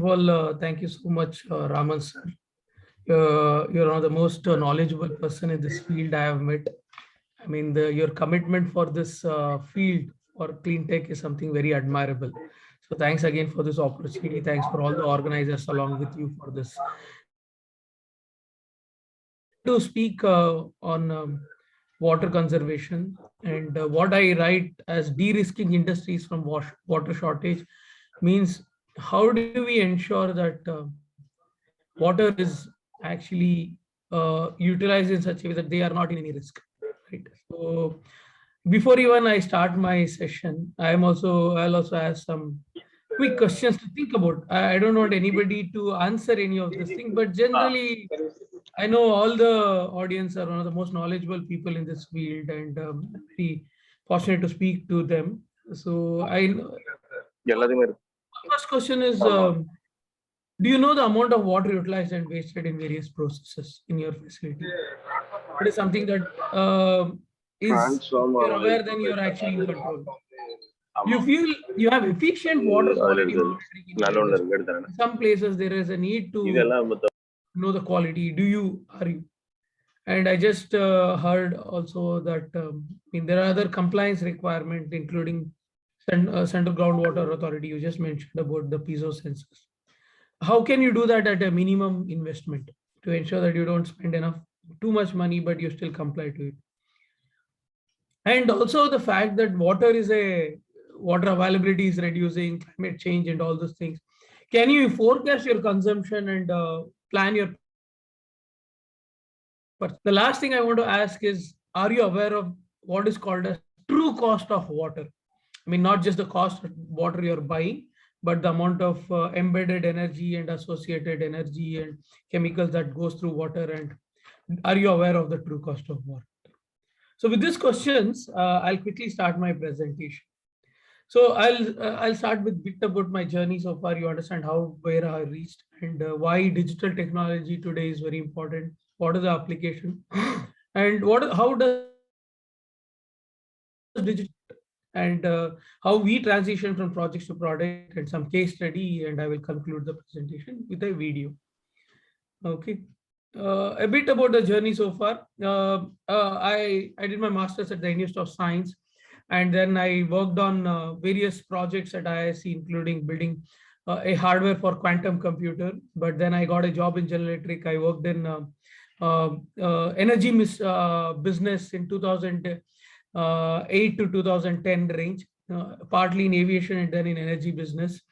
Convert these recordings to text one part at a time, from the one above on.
Well, thank you so much, Raman sir. You're one of the most knowledgeable person in this field I have met. I mean, your commitment for this field for clean tech is something very admirable. So thanks again for this opportunity. Thanks for all the organizers along with you for this. To speak on water conservation and what I write as de-risking industries from water shortage means how do we ensure that water is actually utilized in such a way that they are not in any risk, right? So before even I start my session, I'll also ask some quick questions to think about. I don't want anybody to answer any of this thing, but generally I know all the audience are one of the most knowledgeable people in this field, and I'm very fortunate to speak to them. So first question is, do you know the amount of water utilized and wasted in various processes in your facility? It is something that is, if you're aware, then you're actually in control. You feel you have efficient water quality monitoring in your industry. In some places, there is a need to know the quality. Are you? And I just heard also that there are other compliance requirements, including Central Groundwater Authority. You just mentioned about the piezo sensors. How can you do that at a minimum investment to ensure that you don't spend too much money, but you still comply to it? And also the fact that water availability is reducing, climate change and all those things. Can you forecast your consumption and plan your? But the last thing I want to ask is, are you aware of what is called as true cost of water? I mean, not just the cost of water you're buying, but the amount of embedded energy and associated energy and chemicals that goes through water. And are you aware of the true cost of water? So with these questions, I'll quickly start my presentation. So I'll start with a bit about my journey so far. You understand where I reached and why digital technology today is very important. What is the application, and how does digital and how we transition from projects to product and some case study, and I will conclude the presentation with a video. Okay. A bit about the journey so far. I did my master's at the Institute of Science, and then I worked on various projects at IISc, including building a hardware for quantum computer. But then I got a job in General Electric. I worked in energy business in 2008 to 2010 range, partly in aviation and then in energy business.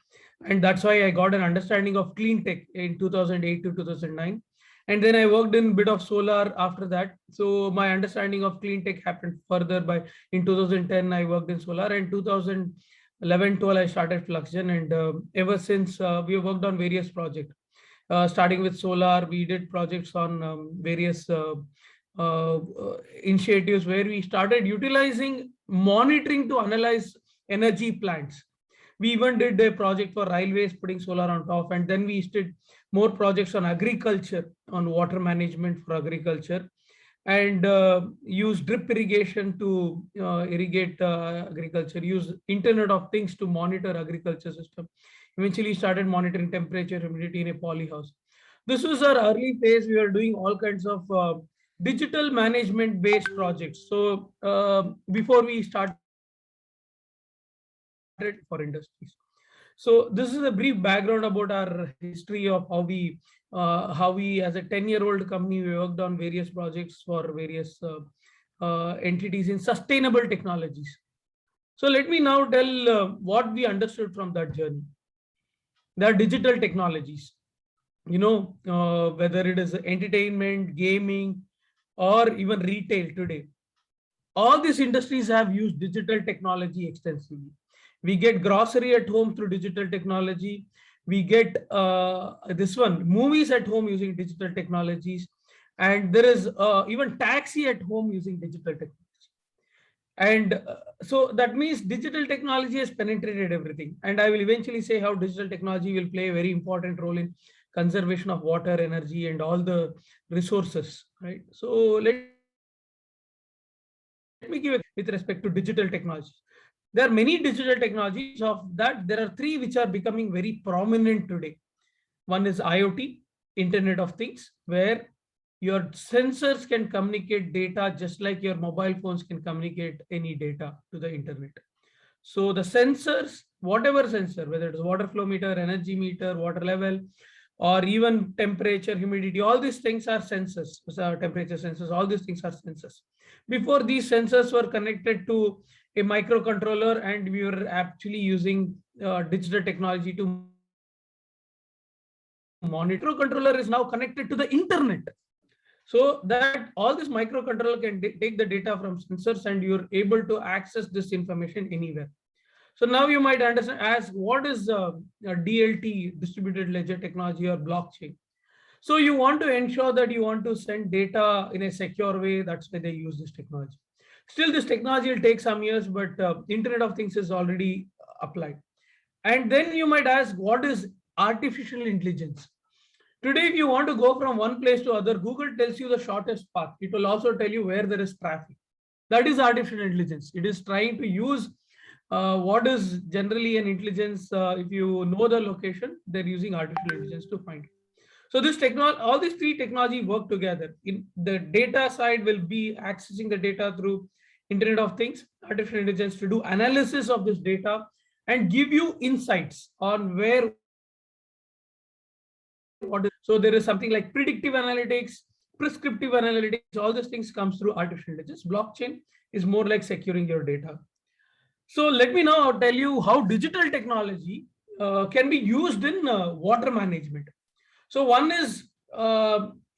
And that's why I got an understanding of clean tech in 2008 to 2009. And then I worked in a bit of solar after that. So my understanding of clean tech happened further in 2010, I worked in solar, and 2011-12, I started Fluxgen. And ever since we have worked on various projects, starting with solar, we did projects on various initiatives where we started utilizing monitoring to analyze energy plants. We even did a project for railways, putting solar on top, and then we did more projects on agriculture, on water management for agriculture, and use drip irrigation to irrigate agriculture, use Internet of Things to monitor agriculture system. Eventually started monitoring temperature, humidity in a polyhouse. This was our early phase. We were doing all kinds of digital management based projects. So before we started for industries. So this is a brief background about our history of how we as a 10-year-old company, we worked on various projects for various entities in sustainable technologies. So let me now tell what we understood from that journey. There are digital technologies, whether it is entertainment, gaming, or even retail today. All these industries have used digital technology extensively. We get grocery at home through digital technology. We get movies at home using digital technologies. And there is even taxi at home using digital technology. And so that means digital technology has penetrated everything. And I will eventually say how digital technology will play a very important role in conservation of water, energy, and all the resources, right? So let me give it with respect to digital technology. There are many digital technologies. Of that, there are three which are becoming very prominent today. One is IoT, Internet of Things, where your sensors can communicate data just like your mobile phones can communicate any data to the internet. So the sensors, whatever sensor, whether it's water flow meter, energy meter, water level, or even temperature, humidity, all these things are sensors, temperature sensors, all these things are sensors. Before, these sensors were connected to a microcontroller, and we were actually using digital technology to monitor. Controller is now connected to the internet, so that all this microcontroller can take the data from sensors, and you're able to access this information anywhere. So now you might understand as what is DLT, distributed ledger technology, or blockchain. So you want to ensure that you want to send data in a secure way. That's why they use this technology. Still, this technology will take some years, but Internet of Things is already applied. And then you might ask, what is artificial intelligence? Today, if you want to go from one place to other, Google tells you the shortest path. It will also tell you where there is traffic. That is artificial intelligence. It is trying to use what is generally an intelligence. If you know the location, they're using artificial intelligence to find it. So this technology, all these three technology work together. In the data side will be accessing the data through Internet of Things, artificial intelligence to do analysis of this data and give you insights on where what is. So there is something like predictive analytics, prescriptive analytics, all these things comes through artificial intelligence. Blockchain is more like securing your data. So let me now tell you how digital technology can be used in water management. So one is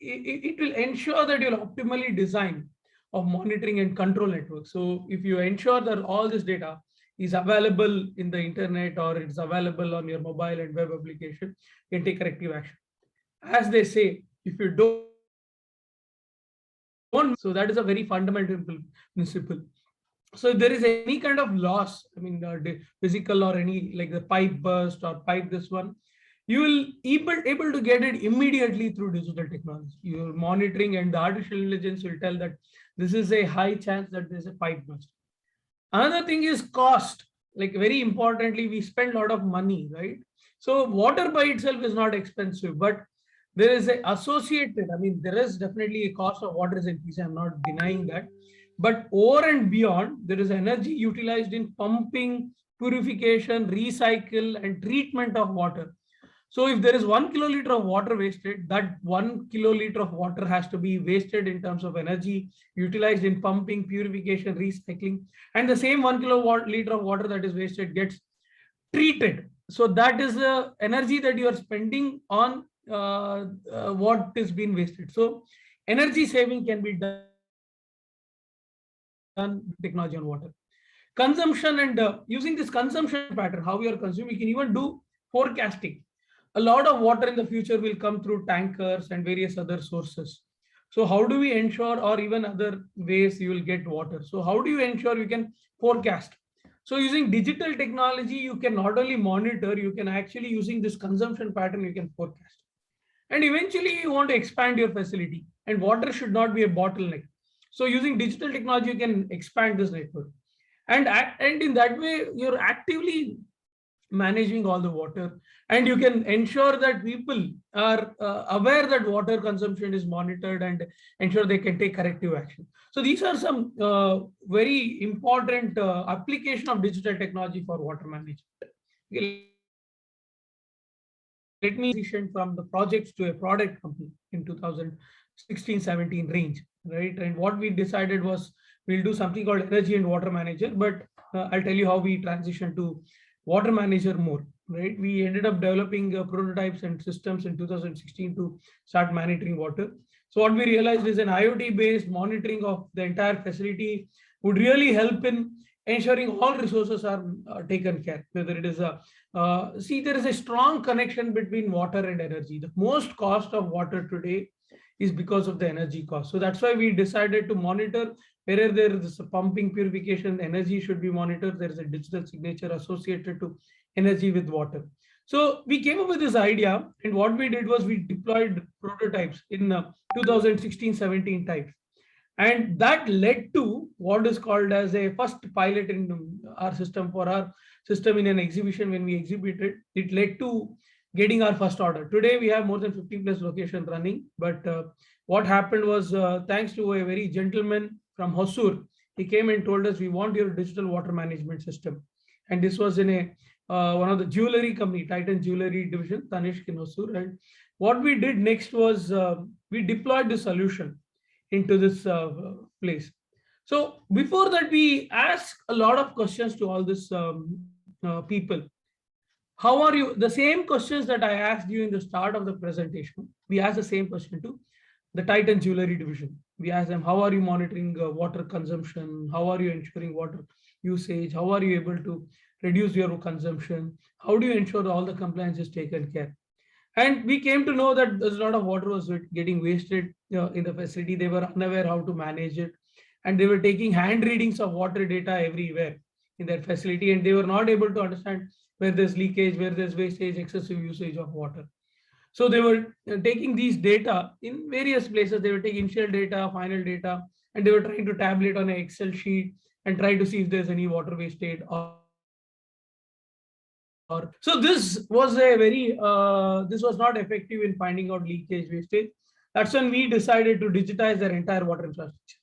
it will ensure that you'll optimally design of monitoring and control network. So if you ensure that all this data is available in the internet or it's available on your mobile and web application, you can take corrective action. As they say, if you don't, so that is a very fundamental principle. So if there is any kind of loss, I mean, physical or any like the pipe burst or pipe this one, you will able to get it immediately through digital technology. Your monitoring and the artificial intelligence will tell that this is a high chance that there's a pipe burst. Another thing is cost. Like very importantly, we spend a lot of money, right? So water by itself is not expensive, but there is a associated, I mean, there is definitely a cost of water is increasing. I'm not denying that. But over and beyond, there is energy utilized in pumping, purification, recycle, and treatment of water. So if there is 1 kiloliter of water wasted, that 1 kiloliter of water has to be wasted in terms of energy utilized in pumping, purification, recycling, and the same 1 kiloliter of water that is wasted gets treated. So that is the energy that you are spending on what is being wasted. So energy saving can be done technology on water. Consumption and using this consumption pattern, how we are consuming, we can even do forecasting. A lot of water in the future will come through tankers and various other sources. So how do we ensure, or even other ways you will get water? So how do you ensure you can forecast? So using digital technology, you can not only monitor, you can actually using this consumption pattern, you can forecast. And eventually you want to expand your facility, and water should not be a bottleneck. So using digital technology, you can expand this network. And in that way, you're actively managing all the water, and you can ensure that people are aware that water consumption is monitored and ensure they can take corrective action. So these are some very important application of digital technology for water management. Let me transition from the projects to a product company in 2016-17 range, right? And what we decided was we'll do something called energy and water manager, but I'll tell you how we transitioned to water manager more, right? We ended up developing prototypes and systems in 2016 to start monitoring water. So what we realized is an IoT based monitoring of the entire facility would really help in ensuring all resources are taken care, whether it is a see, there is a strong connection between water and energy. The most cost of water today is because of the energy cost. So that's why we decided to monitor wherever there is a pumping, purification, energy should be monitored. There is a digital signature associated to energy with water. So we came up with this idea, and what we did was we deployed prototypes in 2016-17 types. And that led to what is called as a first pilot in our system, for our system in an exhibition when we exhibited. It led to getting our first order. Today we have more than 50 plus locations running, but what happened was, thanks to a very gentleman from Hosur, he came and told us, we want your digital water management system. And this was in a one of the jewelry company, Titan Jewelry Division, Tanishq in Hosur. And what we did next was we deployed the solution into this place. So before that, we asked a lot of questions to all these people. How are you? The same questions that I asked you in the start of the presentation, we asked the same question to the Titan Jewelry Division. We asked them, how are you monitoring water consumption? How are you ensuring water usage? How are you able to reduce your consumption? How do you ensure that all the compliance is taken care? And we came to know that there's a lot of water was getting wasted in the facility. They were unaware how to manage it. And they were taking hand readings of water data everywhere in their facility. And they were not able to understand where there's leakage, where there's wastage, excessive usage of water. So they were taking these data in various places. They were taking initial data, final data, and they were trying to tabulate on an Excel sheet and try to see if there's any water wasted. So this was a very, this was not effective in finding out leakage, wastage. That's when we decided to digitize their entire water infrastructure.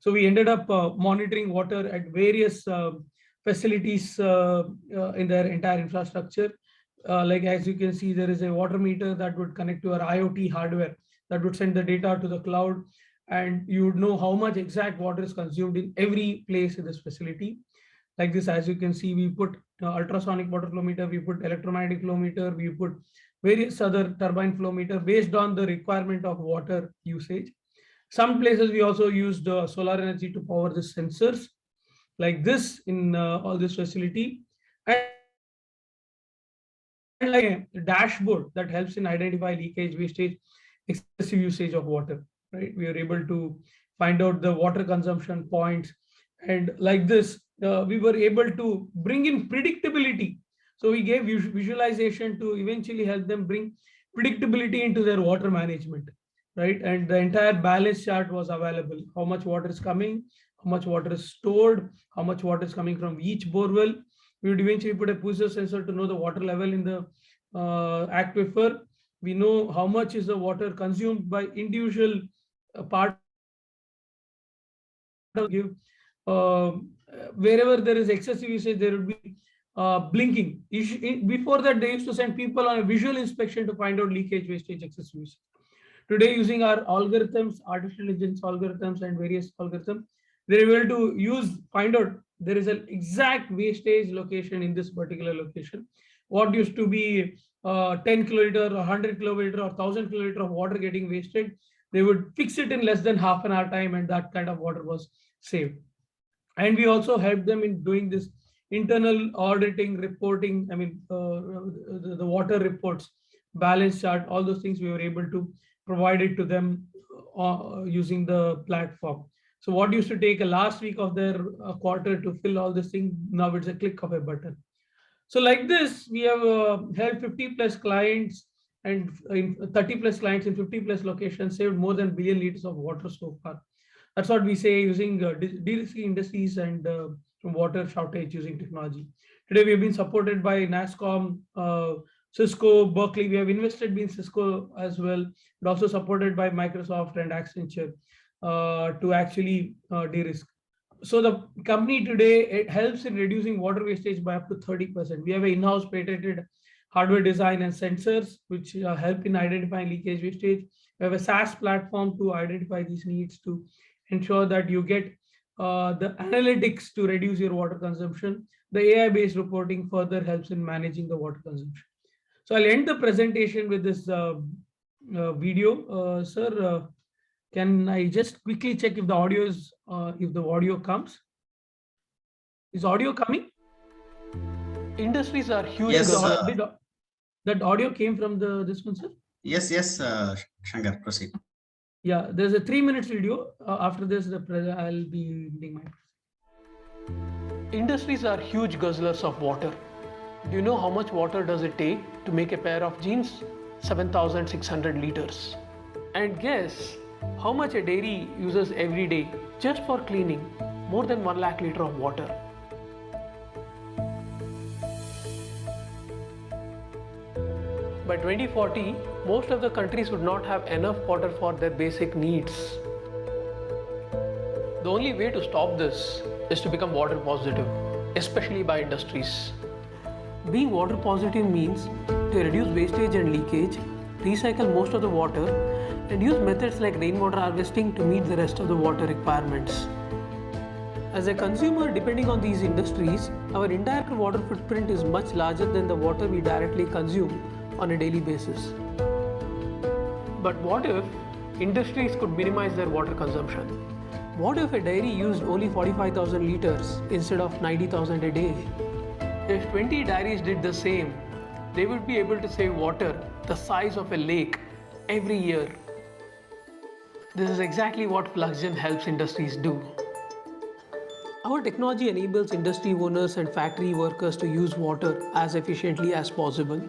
So we ended up monitoring water at various facilities in their entire infrastructure. Like as you can see, there is a water meter that would connect to our IoT hardware that would send the data to the cloud, and you would know how much exact water is consumed in every place in this facility. Like this, as you can see, we put ultrasonic water flow meter, we put electromagnetic flow meter, we put various other turbine flow meter based on the requirement of water usage. Some places we also used solar energy to power the sensors like this in all this facility. And like a dashboard that helps in identify leakage, wastage, excessive usage of water, right? We are able to find out the water consumption points. And like this, we were able to bring in predictability. So we gave visualization to eventually help them bring predictability into their water management, right? And the entire balance chart was available. How much water is coming, how much water is stored, how much water is coming from each borewell. We would eventually put a pulsar sensor to know the water level in the aquifer. We know how much is the water consumed by individual part. Give wherever there is excessive usage, there would be blinking. Before that, they used to send people on a visual inspection to find out leakage, wastage, excessive usage. Today, using our algorithms, artificial intelligence algorithms, and various algorithms, they're able to find out there is an exact wastage location in this particular location. What used to be 10 kiloliter or 100 kiloliter or 1000 kiloliter of water getting wasted, they would fix it in less than half an hour time, and that kind of water was saved. And we also helped them in doing this internal auditing, reporting. I mean, the water reports, balance chart, all those things we were able to provide it to them using the platform. So what used to take a last week of their quarter to fill all this thing, now it's a click of a button. So like this, we have helped 50 plus clients and in 30 plus clients in 50 plus locations, saved more than 1 billion liters of water so far. That's what we say using de-risking industries and water shortage using technology. Today, we have been supported by NASSCOM, Cisco, Berkeley. We have invested in Cisco as well, but also supported by Microsoft and Accenture to actually de-risk. So the company today, it helps in reducing water wastage by up to 30%. We have an in-house patented hardware design and sensors, which help in identifying leakage wastage. We have a SaaS platform to identify these needs to ensure that you get the analytics to reduce your water consumption. The AI-based reporting further helps in managing the water consumption. So I'll end the presentation with this video. Sir, can I just quickly check if the audio is, if the audio comes? Is audio coming? Industries are huge. Yes, that audio came from this one, sir? Yes, Shankar, proceed. Yeah, there's a 3-minute video. After this, I'll be ending my. Industries are huge guzzlers of water. Do you know how much water does it take to make a pair of jeans? 7,600 liters. And guess how much a dairy uses every day just for cleaning? More than 1 lakh liter of water. by 2040, most of the countries would not have enough water for their basic needs. The only way to stop this is to become water positive, especially by industries. Being water positive means to reduce wastage and leakage, recycle most of the water, and use methods like rainwater harvesting to meet the rest of the water requirements. As a consumer depending on these industries, our indirect water footprint is much larger than the water we directly consume on a daily basis. But what if industries could minimize their water consumption? What if a dairy used only 45,000 liters instead of 90,000 a day? If 20 dairies did the same, they would be able to save water the size of a lake every year. This is exactly what Fluxgen helps industries do. Our technology enables industry owners and factory workers to use water as efficiently as possible.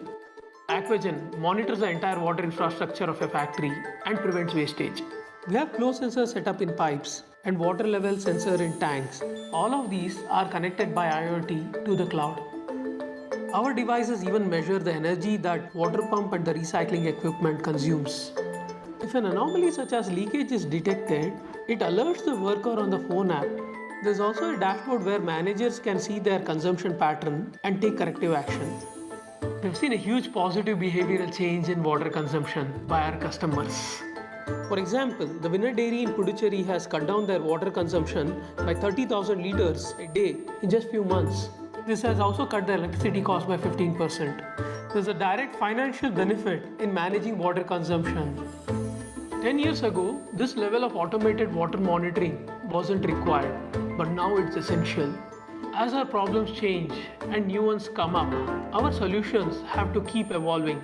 Aquagen monitors the entire water infrastructure of a factory and prevents wastage. We have flow sensors set up in pipes and water level sensor in tanks. All of these are connected by IoT to the cloud. Our devices even measure the energy that water pump and the recycling equipment consumes. If an anomaly such as leakage is detected, it alerts the worker on the phone app. There's also a dashboard where managers can see their consumption pattern and take corrective action. We've seen a huge positive behavioral change in water consumption by our customers. For example, the Winner Dairy in Puducherry has cut down their water consumption by 30,000 liters a day in just few months. This has also cut their electricity cost by 15%. There's a direct financial benefit in managing water consumption. 10 years ago, this level of automated water monitoring wasn't required, but now it's essential. As our problems change and new ones come up, our solutions have to keep evolving.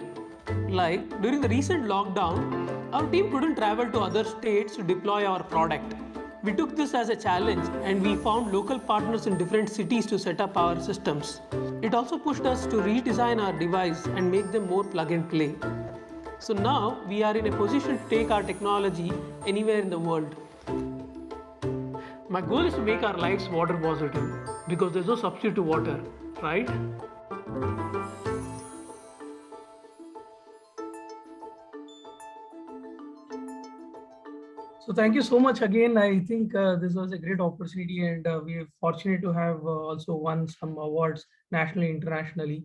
Like during the recent lockdown, our team couldn't travel to other states to deploy our product. We took this as a challenge and we found local partners in different cities to set up our systems. It also pushed us to redesign our device and make them more plug and play. So now we are in a position to take our technology anywhere in the world. My goal is to make our lives water positive because there's no substitute to water, right? So thank you so much again. I think this was a great opportunity, and we are fortunate to have also won some awards nationally, internationally.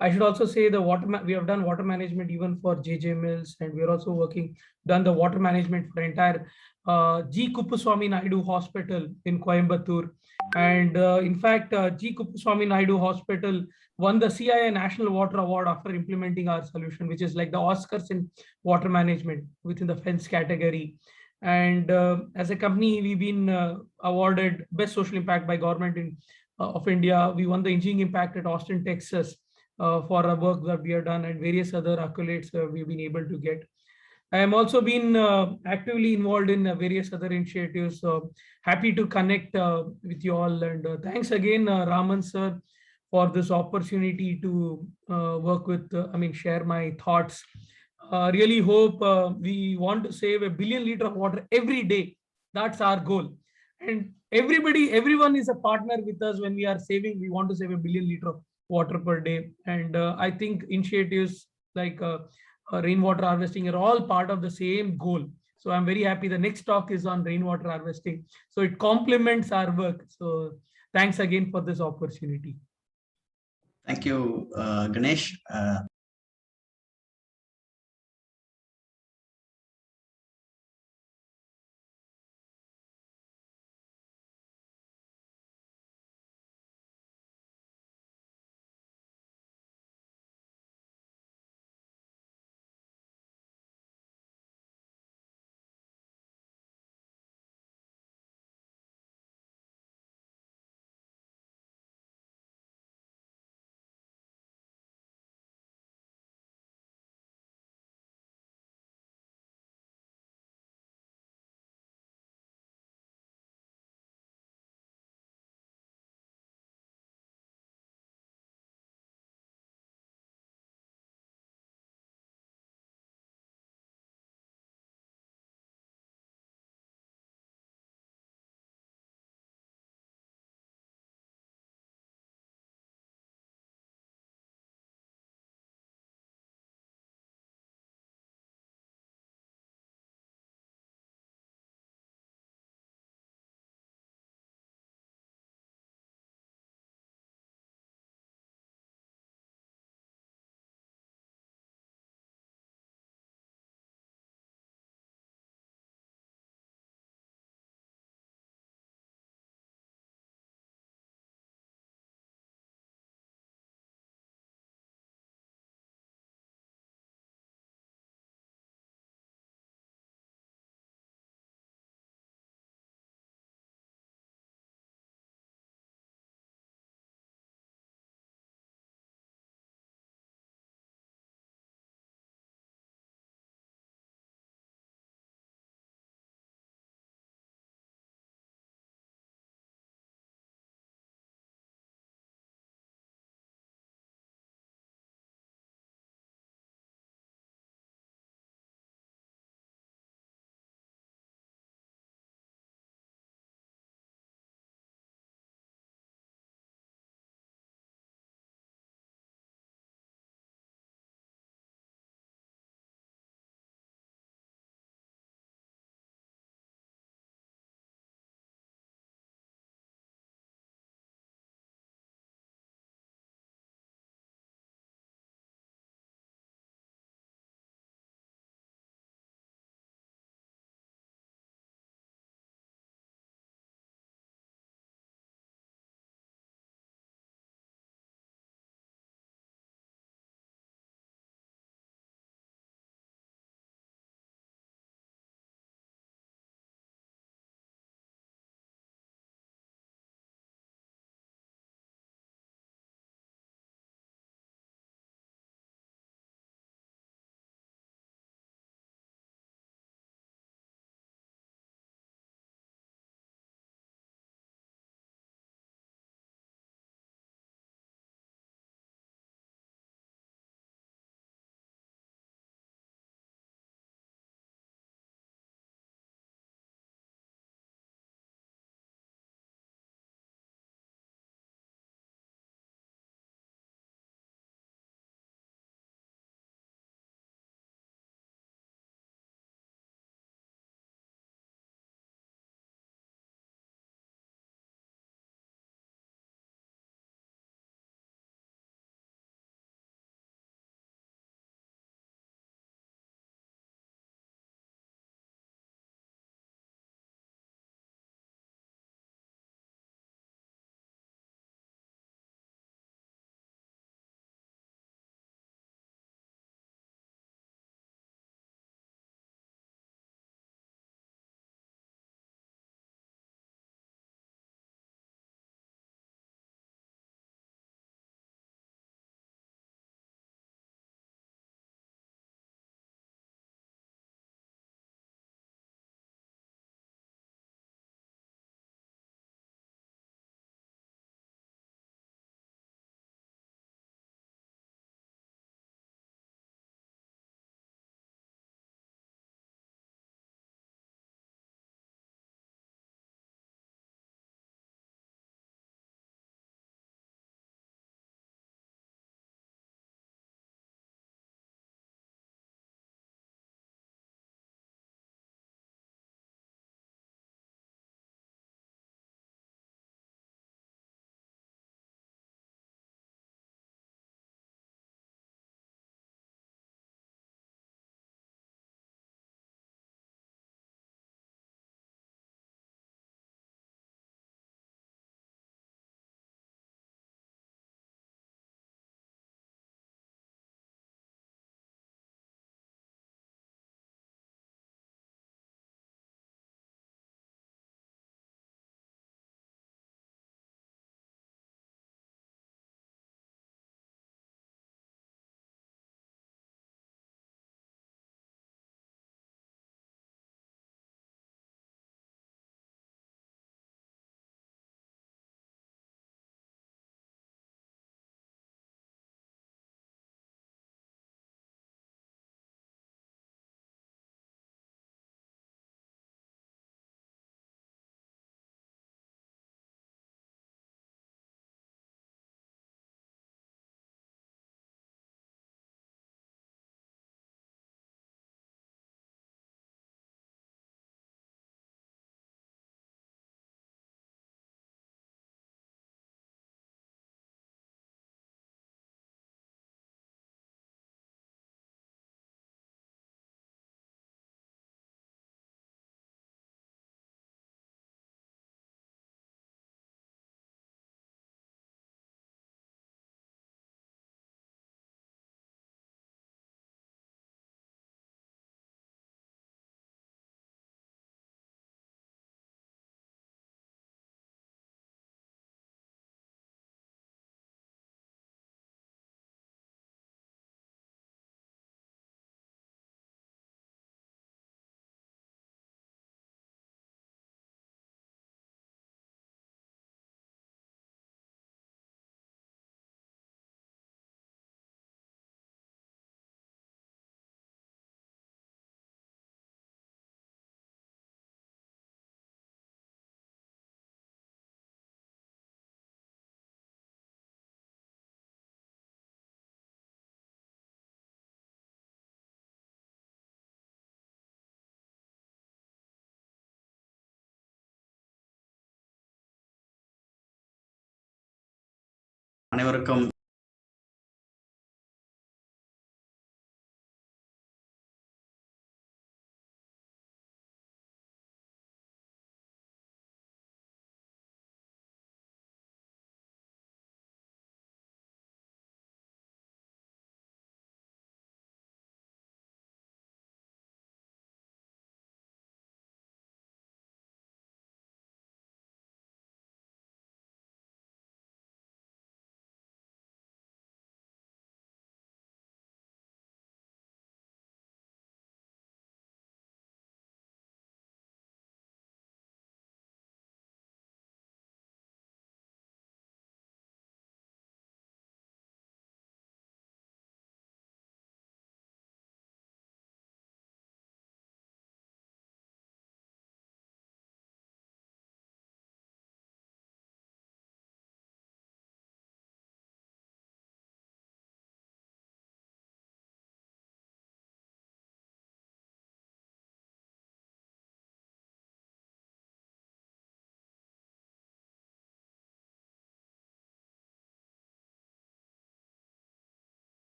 I should also say the we have done water management even for JJ Mills, and we are also done the water management for entire G. Kuppuswamy Naidu Hospital in Coimbatore. And in fact, G. Kuppuswamy Naidu Hospital won the CII National Water Award after implementing our solution, which is like the Oscars in water management within the fence category. And as a company, we've been awarded Best Social Impact by Government of India. We won the Engineering Impact at Austin, Texas for our work that we have done, and various other accolades we've been able to get. I am also been actively involved in various other initiatives. So happy to connect with you all. And thanks again, Raman sir, for this opportunity to work with, share my thoughts. Really hope we want to save 1 billion liters of water every day. That's our goal. And everyone is a partner with us when we are saving. We want to save 1 billion liters of water per day. And I think initiatives like rainwater harvesting are all part of the same goal. So I'm very happy. The next talk is on rainwater harvesting. So it complements our work. So thanks again for this opportunity. Thank you, Ganesh. அனைவருக்கும்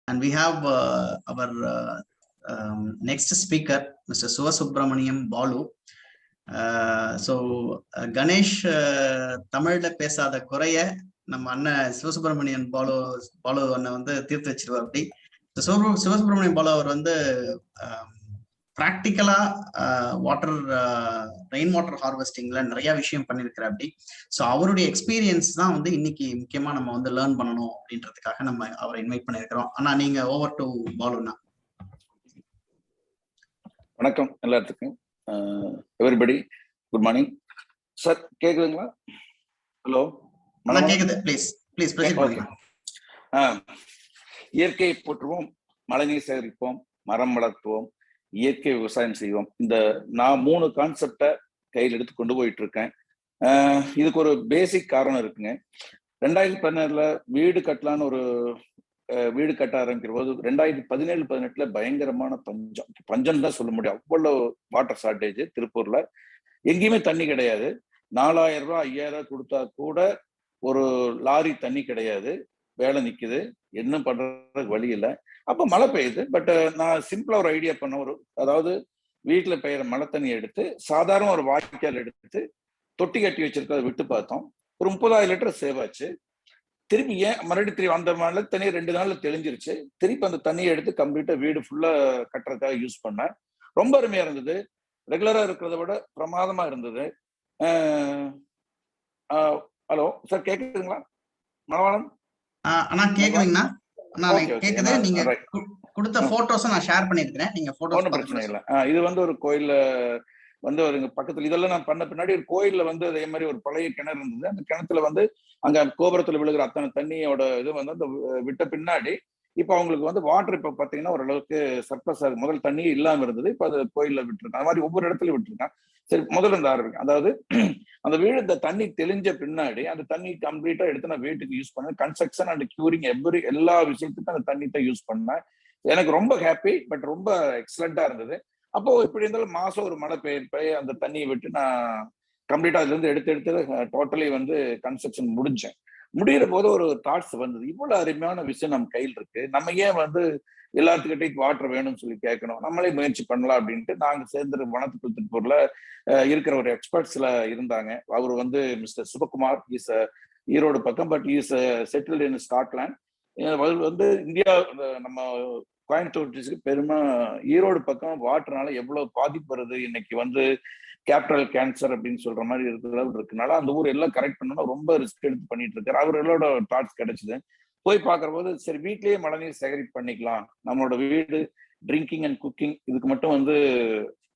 and we have our next speaker, Mr. Sivasubramaniam Balu. So Ganesh தமிழ்ல பேசாத குறைய நம்ம அண்ணன் சிவசுப்பிரமணியன் பாலு அண்ணன் வந்து தீர்த்து வச்சிருவார். அப்படி சிவசுப்பிரமணியன் பாலு அவர் வந்து ப்ராக்டிக்கலா ரெயின் வாட்டர் ஹார்வெஸ்டிங்ல நிறைய விஷயம் பண்ணிருக்கிறார். அப்படி ஸோ அவருடைய எக்ஸ்பீரியன்ஸ் தான் வந்து இன்னைக்கு முக்கியமா நம்ம வந்து லேர்ன் பண்ணணும் அப்படின்றதுக்காக நம்ம அவரை இன்வைட் பண்ணிருக்கிறோம். ஆனா நீங்க ஓவர் டு பாலுண்ணா. வணக்கம் எல்லாத்துக்கும். Everybody good morning sir. கேக்குதுங்களா? ஹலோ, கேக்குது. ப்ளீஸ் இயற்கையை போற்றுவோம், மழைநீர் சேகரிப்போம், மரம் வளர்த்துவோம், இயற்கை விவசாயம் செய்வோம். இந்த நான் 3 கான்செப்டை கையில் எடுத்து கொண்டு போயிட்டு இருக்கேன். இதுக்கு ஒரு பேசிக் காரணம் இருக்குங்க. 2016 வீடு கட்டலான்னு ஒரு வீடு கட்ட ஆரம்பிக்கிற போது 2017-18 பயங்கரமான பஞ்சம் தான் சொல்ல முடியும். அவ்வளவு வாட்டர் ஷார்டேஜ் திருப்பூர்ல. எங்கேயுமே தண்ணி கிடையாது. 4000 ரூபாய் 5000 கொடுத்தா கூட ஒரு லாரி தண்ணி கிடையாது. வேலை நிக்குது. என்ன பண்றதுக்கு வழி இல்லை. அப்ப மழை பெய்யுது. பட் நான் சிம்பிளா ஒரு ஐடியா பண்ண அதாவது வீட்டுல பெய்யுற மழை தண்ணி எடுத்து சாதாரண ஒரு வாய்க்கால் எடுத்து தொட்டி கட்டி வச்சிருக்கிறத விட்டு பார்த்தோம். ஒரு 30,000 லிட்டர் சேவ் ஆச்சு. திருப்பி மறுபடியும் அந்த மழை தண்ணி 2 நாள்ல தெளிஞ்சிருச்சு. திருப்பி அந்த தண்ணியை எடுத்து கம்ப்ளீட்டா வீடு ஃபுல்லா கட்டுறதுக்காக யூஸ் பண்ணேன். ரொம்ப அருமையா இருந்தது. ரெகுலரா இருக்கிறத விட பிரமாதமா இருந்தது. ஹலோ சார், கேக்குதுங்களா? மனவாளன் அண்ணா கேக்குதுங்கண்ணா. கேக்குது. நீங்க கொடுத்த ம். போட்டோஸை நான் ஷேர் பண்ணிருக்கிறேன். நீங்க ஒன்றும் போட்டோஸ் பிரச்சனை இல்லை. இது ஒரு கோயில்ல ஒரு பக்கத்துல இதெல்லாம் நான் பண்ண பின்னாடி ஒரு கோயில்ல அதே மாதிரி ஒரு பழைய கிணறு இருந்தது. அந்த கிணத்துல அங்க கோபுரத்துல விழுகிற அத்தனை தண்ணியோட இது அந்த விட்ட பின்னாடி இப்ப அவங்களுக்கு வாட்டர் இப்ப பாத்தீங்கன்னா ஓரளவுக்கு சர்ப்ளஸ் ஆகுது. முதல் தண்ணியே இல்லாம இருந்தது. இப்ப அது கோயில்ல விட்டுருக்காங்க. அது மாதிரி ஒவ்வொரு இடத்துலயும் விட்டுருக்காங்க. சரி, முதல்ல இருந்து ஆரம்பிக்கும். அதாவது அந்த வீடு இந்த தண்ணி தெளிஞ்ச பின்னாடி அந்த தண்ணி கம்ப்ளீட்டா எடுத்து நான் வீட்டுக்கு யூஸ் பண்ணேன். கன்ஸ்ட்ரக்ஷன் அண்ட் கியூரிங் எல்லா விஷயத்துக்கும் அந்த தண்ணி தான் யூஸ் பண்ணேன். எனக்கு ரொம்ப ஹாப்பி. பட் ரொம்ப எக்ஸலண்டா இருந்தது. அப்போ இப்படி இருந்தாலும் மாசம் ஒரு மழை பெய்ய அந்த தண்ணியை விட்டு நான் கம்ப்ளீட்டா அதுல இருந்து எடுத்து டோட்டலி கன்ஸ்ட்ரக்ஷன் முடிஞ்சேன். முடிகிற போது ஒரு தாட்ஸ் வந்தது, இவ்வளவு அருமையான விஷயம் நம்ம கையில் இருக்கு, நம்ம ஏன் எல்லாத்துக்கிட்டையும் வாட்டர் வேணும்னு சொல்லி கேட்கணும், நம்மளே முயற்சி பண்ணலாம் அப்படின்ட்டு நாங்க சேர்ந்து வனத்துக்குள் திருப்பூர்ல இருக்கிற ஒரு எக்ஸ்பர்ட்ஸ்ல இருந்தாங்க. அவர் மிஸ்டர் சுபகுமார், இஸ் ஈரோடு பக்கம், but is settled in Scotland. அவர் இந்தியா நம்ம கோயம்புத்தூர் டிஸ்ட்ரிக்ட் பெருமை ஈரோடு பக்கம் வாட்டர்னால எவ்வளவு பாதிப்பு வருது, இன்னைக்கு கேபிட்டல் கேன்சர் அப்படின்னு சொல்ற மாதிரி இருக்குனால அந்த ஊர் எல்லாம் கரெக்ட் பண்ணணும் ரொம்ப ரிஸ்க் எடுத்து பண்ணிட்டு இருக்காரு. அவர்களோட தாட்ஸ் கிடைச்சது. போய் பார்க்குற போது சரி வீட்லயே மழைநீர் சேகரிப்பு பண்ணிக்கலாம், நம்மளோட வீடு ட்ரிங்கிங் அண்ட் குக்கிங் இதுக்கு மட்டும்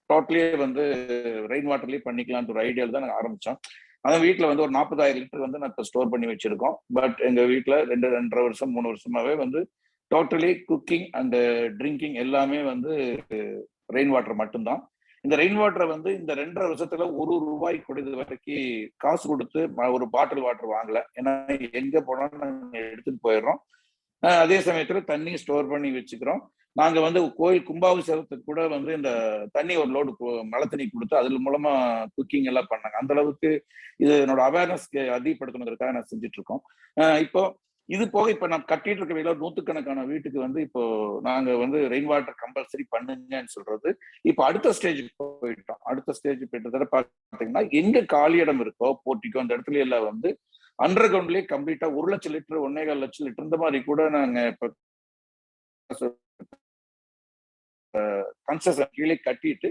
டோட்டலியே ரெயின் வாட்டர்லயே பண்ணிக்கலாம்னு ஒரு ஐடியால தான் நாங்கள் ஆரம்பிச்சோம். அதான் வீட்டுல ஒரு 40,000 லிட்டர் நான் இப்போ ஸ்டோர் பண்ணி வச்சிருக்கோம். பட் எங்க வீட்டுல 2.5 வருஷம் 3 வருஷமாவே டோட்டலி குக்கிங் அண்ட் ட்ரிங்கிங் எல்லாமே ரெயின் வாட்டர் மட்டும்தான். இந்த ரெயின் வாட்டரை இந்த 2.5 வருஷத்துல ₹1 கூட இது வரைக்கும் காசு கொடுத்து ஒரு பாட்டில் வாட்டர் வாங்கல. ஏன்னா எங்க போனாலும் நாங்க எடுத்துட்டு போயிடுறோம். அதே சமயத்துல தண்ணி ஸ்டோர் பண்ணி வச்சுக்கிறோம். நாங்க கோயில் கும்பாபிஷேகத்துக்கு கூட இந்த தண்ணி ஒரு லோடு மழை தண்ணி கொடுத்து அதுல மூலமா குக்கிங் எல்லாம் பண்ணாங்க. அந்த அளவுக்கு இது என்னோட அவேர்னஸ் அதிகப்படுத்தணுங்கிறதுக்காக நான் செஞ்சுட்டு இருக்கோம். இப்போ இது போக இப்ப நான் கட்டிட்டு இருக்க வீட்டுல 100கணக்கான வீட்டுக்கு இப்போ நாங்க ரெயின் வாட்டர் கம்பல்சரி பண்ணுங்கன்னு சொல்றது. இப்ப அடுத்த ஸ்டேஜ் போயிட்டோம். அடுத்த ஸ்டேஜ் கிட்டத்தட்ட பாத்தீங்கன்னா எங்க காலி இடம் இருக்கோ போர்ட்டிக்கோ அந்த இடத்துல எல்லாம் அண்டர் கிரவுண்ட்லயே கம்ப்ளீட்டா 1 லட்சம் லிட்டர் 1.25 லட்சம் லிட்டர் இந்த மாதிரி கூட நாங்க இப்ப கன்செஷன் கீழே கட்டிட்டு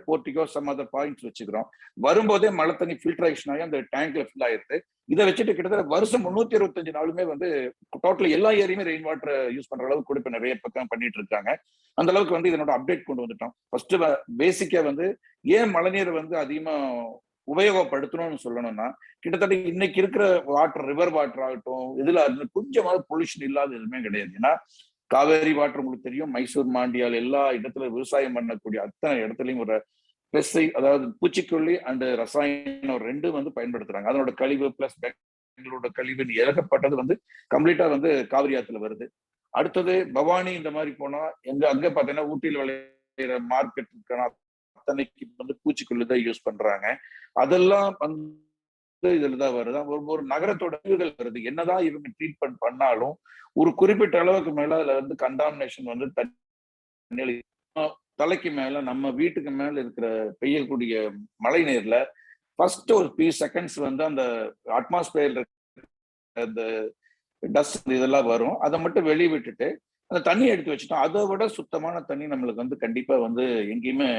போர்ட்டிக்கோ சம் அதர் பாயிண்ட்ஸ் வச்சுக்கிறோம். வரும்போதே மழை தண்ணி ஃபில்ட்ரேஷன் ஆகி அந்த டேங்க்ல ஃபில் ஆயிருது. இதை வச்சுட்டு கிட்டத்தட்ட வருஷம் 365 நாளுமே டோட்டல் எல்லா ஏரியுமே ரெயின் வாட்டர் யூஸ் பண்ற அளவுக்கு கூட இப்ப நிறைய பக்கம் பண்ணிட்டு இருக்காங்க. அந்த அளவுக்கு இதனோட அப்டேட் கொண்டு வந்துட்டோம். ஃபர்ஸ்ட் பேசிக்கா ஏன் மழைநீர் அதிகமா உபயோகப்படுத்தணும்னு சொல்லணும்னா, கிட்டத்தட்ட இன்னைக்கு இருக்கிற வாட்டர் ரிவர் வாட்டர் ஆகட்டும் இதுல கொஞ்சமாவது பொல்யூஷன் இல்லாத எதுவுமே கிடையாது. ஏன்னா காவேரி வாட்டர் உங்களுக்கு தெரியும், மைசூர் மாண்டியால் எல்லா இடத்துல விவசாயம் பண்ணக்கூடிய அத்தனை இடத்துலயும் ஒரு பெஸ்டிசைட் அதாவது பூச்சிக்கொல்லி அண்ட் ரசாயனம் 2 பயன்படுத்துறாங்க. அதனோட கழிவு பிளஸ் பெங்களூரோட கழிவுன்னு ஏகப்பட்டது கம்ப்ளீட்டா காவிரி ஆத்துல வருது. அடுத்தது பவானி இந்த மாதிரி போனா அங்க பாத்தீங்கன்னா ஊட்டியில் விளையிற மார்க்கெட்டுக்கான அத்தனைக்கு பூச்சிக்கொல்லி தான் யூஸ் பண்றாங்க. அதெல்லாம் இதுலதான் வருது. ஒரு நகரத்தோட வருது. என்னதான் இவங்க ட்ரீட்மெண்ட் பண்ணாலும் ஒரு குறிப்பிட்ட அளவுக்கு மேல அதுல கண்டாமினேஷன் தண்ணி தலைக்கு மேல நம்ம வீட்டுக்கு மேல இருக்கிற பெய்யக்கூடிய மழை நீர்ல ஃபர்ஸ்ட் ஒரு 3 செகண்ட்ஸ் அந்த அட்மாஸ்பியர்ல அந்த டஸ்ட் இதெல்லாம் வரும். அதை மட்டும் வெளியே விட்டுட்டு அந்த தண்ணி எடுத்து வச்சுட்டோம். அதை விட சுத்தமான தண்ணி நம்மளுக்கு கண்டிப்பா எங்கேயுமே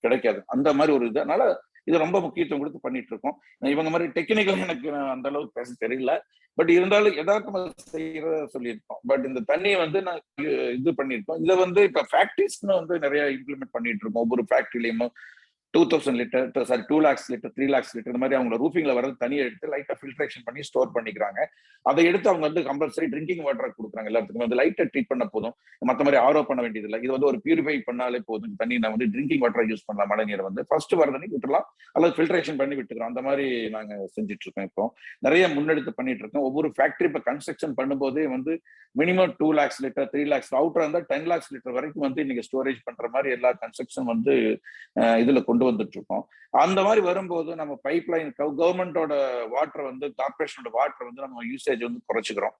கிடைக்காது. அந்த மாதிரி ஒரு இது. அதனால இது ரொம்ப முக்கியத்துவம் கொடுத்து பண்ணிட்டு இருக்கோம். இவங்க மாதிரி டெக்னிக்கல் எனக்கு அந்த அளவுக்கு பேச தெரியல. பட் இருந்தாலும் யதார்த்தமா செய்யறத சொல்லியிருக்கோம். பட் இந்த தண்ணியை நான் இது பண்ணியிருக்கோம். இதை இப்ப ஃபேக்டரிஸ்னு நிறைய இம்ப்ளிமெண்ட் பண்ணிட்டு இருக்கோம். ஒவ்வொரு ஃபேக்டரியிலையும் 2000 litre, sorry 2 lakhs litre, 3 lakhs litre இந்த மாதிரி அவங்க ரூஃபிங்ல வர்றது தனியாக எடுத்து லைட்டா ஃபில்ட்ரேஷன் பண்ணி ஸ்டோர் பண்ணிக்கிறாங்க. அதை எடுத்து அவங்க வந்து கம்பல்சரி ட்ரிங்கிங் வாட்டர் கொடுக்குறாங்க எல்லாத்துக்குமே. வந்து லைட்டா ட்ரீட் பண்ண போதும், மற்ற மாதிரி ஆரோ பண்ண வேண்டியது இல்லை. இது வந்து ஒரு பியூரிஃபை பண்ணாலே போதும். தண்ணி நான் வந்து ட்ரிங்கிங் வாட்டர் யூஸ் பண்ணலாம். மழை நீரை வந்து ஃபர்ஸ்ட் வர தண்ணி விட்டுலாம் அல்லது ஃபில்ட்ரேஷன் பண்ணி விட்டுக்கிறோம். அந்த மாதிரி நாங்க செஞ்சுட்டு இருக்கோம். இப்போ நிறைய முன்னெடுத்து பண்ணிட்டு இருக்கோம். ஒவ்வொரு ஃபேக்டரி இப்போ கன்ஸ்ட்ரக்ஷன் பண்ணும்போதே வந்து minimum 2 lakhs litre, 3 lakhs, outer இருந்தால் 10 lakhs லிட்டர் வரைக்கும் வந்து இன்னைக்கு ஸ்டோரேஜ் பண்ற மாதிரி எல்லா கன்ஸ்ட்ரக்ஷன் வந்து இதுல கொண்டு வந்துட்டு இருக்கோம். அந்த மாதிரி வரும்போது நம்ம பைப் லைன் கவர்மெண்டோட வாட்டர் வந்து கார்பரேஷனோட வாட்டர் வந்து நம்ம யூசேஜ் வந்து குறைச்சிக்கிறோம்.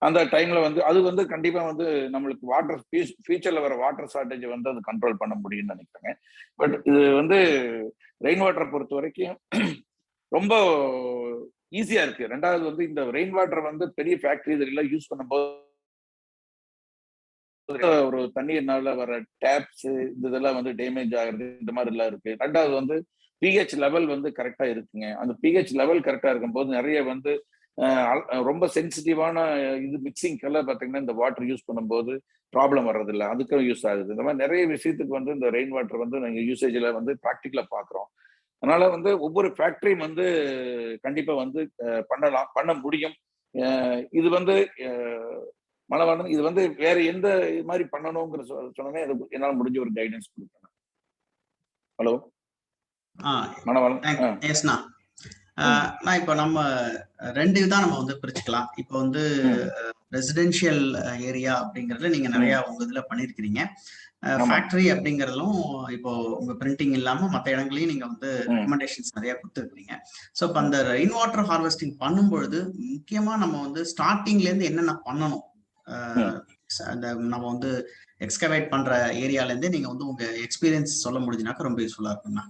அந்த டைம்ல வந்து அது வந்து கண்டிப்பா வந்து நம்மளுக்கு வாட்டர் ஃபியூச்சர்ல வர வாட்டர் ஷார்டேஜ் வந்து அது கண்ட்ரோல் பண்ண முடியும்னு நினைக்கிறேங்க. பட் இது வந்து ரெயின் வாட்டரை பொறுத்த வரைக்கும் ரொம்ப ஈஸியா இருக்கு. ரெண்டாவது வந்து இந்த ரெயின் வாட்டர் வந்து பெரிய ஃபேக்டரி இதெல்லாம் யூஸ் பண்ணும்போது ஒரு தண்ணீர்னால வர டேப்ஸ் இதெல்லாம் வந்து டேமேஜ் ஆகுறது இந்த மாதிரி எல்லாம் இருக்கு. ரெண்டாவது வந்து பிஹெச் லெவல் வந்து கரெக்டா இருக்குங்க. அந்த பிஹெச் லெவல் கரெக்டா இருக்கும்போது நிறைய வந்து ரொம்ப சென்சிட்டிவான இது மிக்சிங்கெல்லாம் பார்த்தீங்கன்னா இந்த வாட்டர் யூஸ் பண்ணும்போது ப்ராப்ளம் வர்றதில்லை, அதுக்கும் யூஸ் ஆகுது. இந்த மாதிரி நிறைய விஷயத்துக்கு வந்து இந்த ரெயின் வாட்டர் வந்து நாங்கள் யூசேஜில் வந்து ப்ராக்டிக்கலா பார்க்குறோம். அதனால வந்து ஒவ்வொரு ஃபேக்டரியும் வந்து கண்டிப்பா வந்து பண்ணலாம், பண்ண முடியும். இது வந்து மனவாளன் இது வந்து வேற எந்த இது மாதிரி பண்ணணுங்கிற சொன்னே என்னால முடிஞ்ச ஒரு கைடன்ஸ் கொடுக்கணும். ஹலோ மனவாளன். நான் இப்போ நம்ம 2 தான் நம்ம வந்து பிரிச்சுக்கலாம். இப்போ வந்து ரெசிடென்ஷியல் ஏரியா அப்படிங்கறதுல நீங்க நிறைய உங்க இதுல பண்ணிருக்கிறீங்க. ஃபேக்டரி அப்படிங்கறதும் இப்போ உங்க பிரிண்டிங் இல்லாம மற்ற இடங்களையும் நீங்க வந்து ரெக்கமெண்டேஷன்ஸ் நிறைய கொடுத்துருக்கீங்க. ஸோ இப்போ அந்த ரெயின் வாட்டர் ஹார்வெஸ்டிங் பண்ணும்பொழுது முக்கியமா நம்ம வந்து ஸ்டார்டிங்ல இருந்து என்னென்ன பண்ணணும், அந்த நம்ம வந்து எக்ஸ்கவேட் பண்ற ஏரியால இருந்தே நீங்க வந்து உங்க எக்ஸ்பீரியன்ஸ் சொல்ல முடிஞ்சுனாக்க ரொம்ப யூஸ்ஃபுல்லா இருக்கும்னா.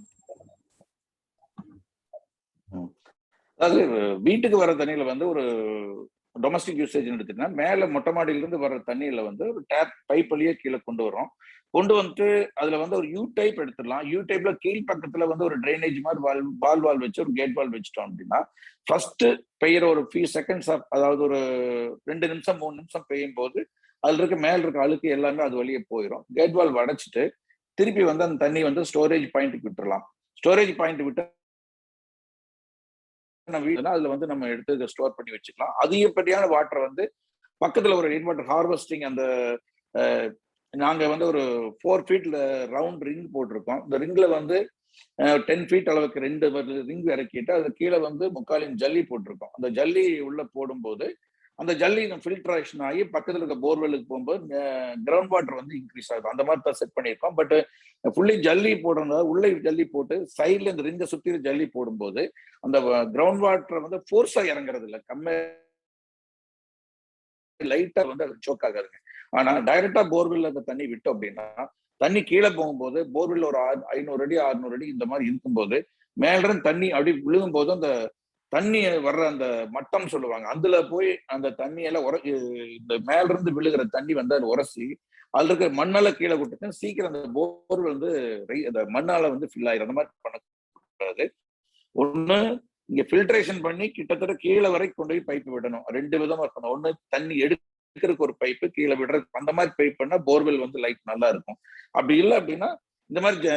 அதாவது வீட்டுக்கு வர தண்ணியில வந்து ஒரு டொமஸ்டிக் யூசேஜ் எடுத்துட்டா மேல மொட்டை மாடியில இருந்து வர்ற தண்ணியில வந்து ஒரு டேப் பைப் வழியே கீழே கொண்டு வரோம். கொண்டு வந்துட்டு அதுல வந்து ஒரு யூ டைப் எடுத்துடலாம். யூ டைப்ல கீழ் பக்கத்துல வந்து ஒரு ட்ரைனேஜ் மாதிரி வால் வச்சு ஒரு கேட் வால் வச்சுட்டோம் அப்படின்னா ஃபர்ஸ்ட் பெய்யற ஒரு ஃபியூ செகண்ட்ஸ் அதாவது ஒரு 2 நிமிஷம் 3 நிமிஷம் பெய்யும் போது அதுல இருக்க மேல இருக்க அழுக்கு எல்லாமே அது வழியே போயிடும். கேட் வால் அடைச்சிட்டு திருப்பி வந்து அந்த தண்ணி வந்து ஸ்டோரேஜ் பாயிண்ட்டுக்கு விட்டுறலாம். ஸ்டோரேஜ் பாயிண்ட் விட்டு அதுல வந்து நம்ம எடுத்து ஸ்டோர் பண்ணி வச்சுக்கலாம். அதிகப்படியான வாட்டர் வந்து பக்கத்துல ஒரு ரெயின் வாட்டர் ஹார்வெஸ்டிங் அந்த நாங்க வந்து ஒரு 4 feet ரவுண்ட் ரிங் போட்டிருக்கோம். இந்த ரிங்ல வந்து 10 feet அளவுக்கு 2 ரிங் இறக்கிட்டு அது கீழே வந்து 3/4 ஜல்லி போட்டிருக்கோம். அந்த ஜல்லி உள்ள போடும்போது அந்த ஜல்லி ஃபில்ட்ரேஷன் ஆகி பக்கத்துல இருக்க போர்வெலுக்கு போகும்போது கிரவுண்ட் வாட்டர் வந்து இன்க்ரீஸ் ஆகும். அந்த மாதிரி தான் செட் பண்ணியிருக்கோம். பட் ஃபுல்லி ஜல்லி போடுறதுனால உள்ளே ஜல்லி போட்டு சைட்ல இந்த ரிங்க சுத்தி ஜல்லி போடும்போது அந்த கிரவுண்ட் வாட்டர் வந்து ஃபோர்ஸா இறங்குறது இல்லை, லைட்டா வந்து அது சோக் ஆகாதுங்க. ஆனா டைரக்டா போர்வெல்ல அந்த தண்ணி விட்டோம் அப்படின்னா தண்ணி கீழே போகும்போது போர்வெல்ல ஒரு 500 அடி 600 அடி இந்த மாதிரி இருக்கும்போது மேல இருந்து தண்ணி அப்படி விழுகும் போது அந்த தண்ணி வர்ற அந்த மட்டம் சொல்லுவாங்க, அதுல போய் அந்த தண்ணியெல்லாம் இந்த மேல இருந்து விழுகிற தண்ணி வந்து அது உரசி அதுல இருக்க மண்ணெல்லாம் கீழே விட்டுட்டு சீக்கிரம் அந்த போர்வெல் வந்து அந்த மண்ணால வந்து ஃபில் ஆயிரும். அந்த மாதிரி பண்ணக்கூடாது. ஒண்ணு இங்க ஃபில்ட்ரேஷன் பண்ணி கிட்டத்தட்ட கீழே வரைக்கும் கொண்டு போய் பைப் விடணும். 2 விதமா இருக்கணும். ஒண்ணு தண்ணி எடுக்கிறதுக்கு ஒரு பைப்பு, கீழே விடுறதுக்கு அந்த மாதிரி பைப் பண்ணா போர்வெல் வந்து லைட் நல்லா இருக்கும். அப்படி இல்லை அப்படின்னா இந்த மாதிரி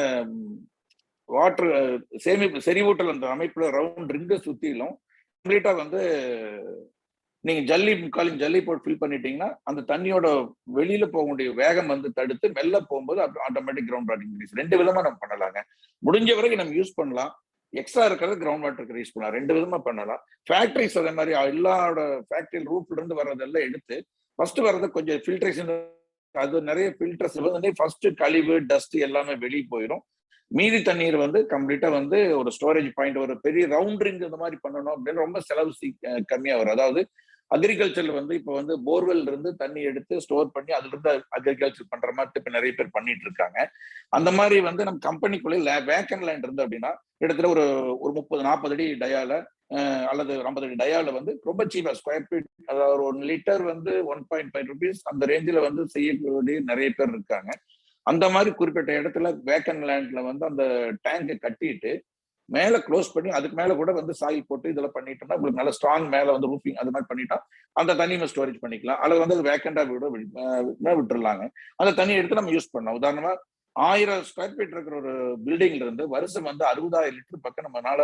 வாட்டர் சேமிப்பு செறிவூட்டல் அந்த அமைப்புல ரவுண்ட் ரிங்க சுத்திலும் கம்ப்ளீட்டா வந்து நீங்க ஜல்லி 3/4 ஜல்லி போட்டு ஃபில் பண்ணிட்டீங்கன்னா அந்த தண்ணியோட வெளியில போகக்கூடிய வேகம் வந்து தடுத்து மெல்ல போகும்போது ஆட்டோமேட்டிக் கிரவுண்ட் வாட்டர் இன்க்ரீஸ். 2 விதமா நம்ம பண்ணலாங்க. முடிஞ்ச வரைக்கும் நம்ம யூஸ் பண்ணலாம். எக்ஸ்ட்ரா இருக்கிறது கிரவுண்ட் வாட்டருக்கு யூஸ் பண்ணலாம். 2 விதமா பண்ணலாம். ஃபேக்டரிஸ் அதே மாதிரி எல்லாரோட ஃபேக்டரி ரூப்ல இருந்து வர்றதெல்லாம் எடுத்து ஃபர்ஸ்ட் வர்றது கொஞ்சம் ஃபில்ட்ரேஷன், அது நிறைய ஃபில்டர்ஸ் வந்து ஃபர்ஸ்ட் கழிவு டஸ்ட் எல்லாமே வெளியே போயிடும். மீதி தண்ணீர் வந்து கம்ப்ளீட்டா வந்து ஒரு ஸ்டோரேஜ் பாயிண்ட் ஒரு பெரிய ரவுண்ட் ரிங் இந்த மாதிரி பண்ணணும் அப்படின்னு ரொம்ப செலவு கம்மியா வரும். அதாவது அக்ரிகல்ச்சர்ல வந்து இப்போ வந்து போர்வெல் இருந்து தண்ணி எடுத்து ஸ்டோர் பண்ணி அதுல இருந்து அக்ரிகல்ச்சர் பண்ற மாதிரி இப்ப நிறைய பேர் பண்ணிட்டு இருக்காங்க. அந்த மாதிரி வந்து நம்ம கம்பெனிக்குள்ளே வேக்கன் லேண்ட் இருந்து அப்படின்னா கிட்டத்தட்ட ஒரு 30-40 அடி டயால அல்லது 50 அடி டயால வந்து ரொம்ப சீப்பா ஸ்கொயர் ஃபீட், அதாவது 1 லிட்டர் வந்து 1.5 rupees அந்த ரேஞ்சில் வந்து செய்யக்கூடிய நிறைய பேர் இருக்காங்க. அந்த மாதிரி குறிப்பிட்ட இடத்துல வேக்கன் லேண்ட்ல வந்து அந்த டேங்கை கட்டிட்டு மேல க்ளோஸ் பண்ணி அதுக்கு மேல கூட வந்து சாயில் போட்டு இதெல்லாம் பண்ணிட்டோம்னா உங்களுக்கு நல்ல ஸ்ட்ராங் மேல வந்து ரூஃபிங் அது மாதிரி பண்ணிட்டா அந்த தண்ணியை ஸ்டோரேஜ் பண்ணிக்கலாம். அல்லது வந்து வேக்கண்டா விட்டுறலாங்க. அந்த தண்ணியை எடுத்து நம்ம யூஸ் பண்ணலாம். உதாரணமா 1000 ஸ்கொயர் ஃபீட் இருக்கிற ஒரு பில்டிங்ல இருந்து வருஷம் வந்து 60,000 லிட்டர் பக்கம் நம்மளால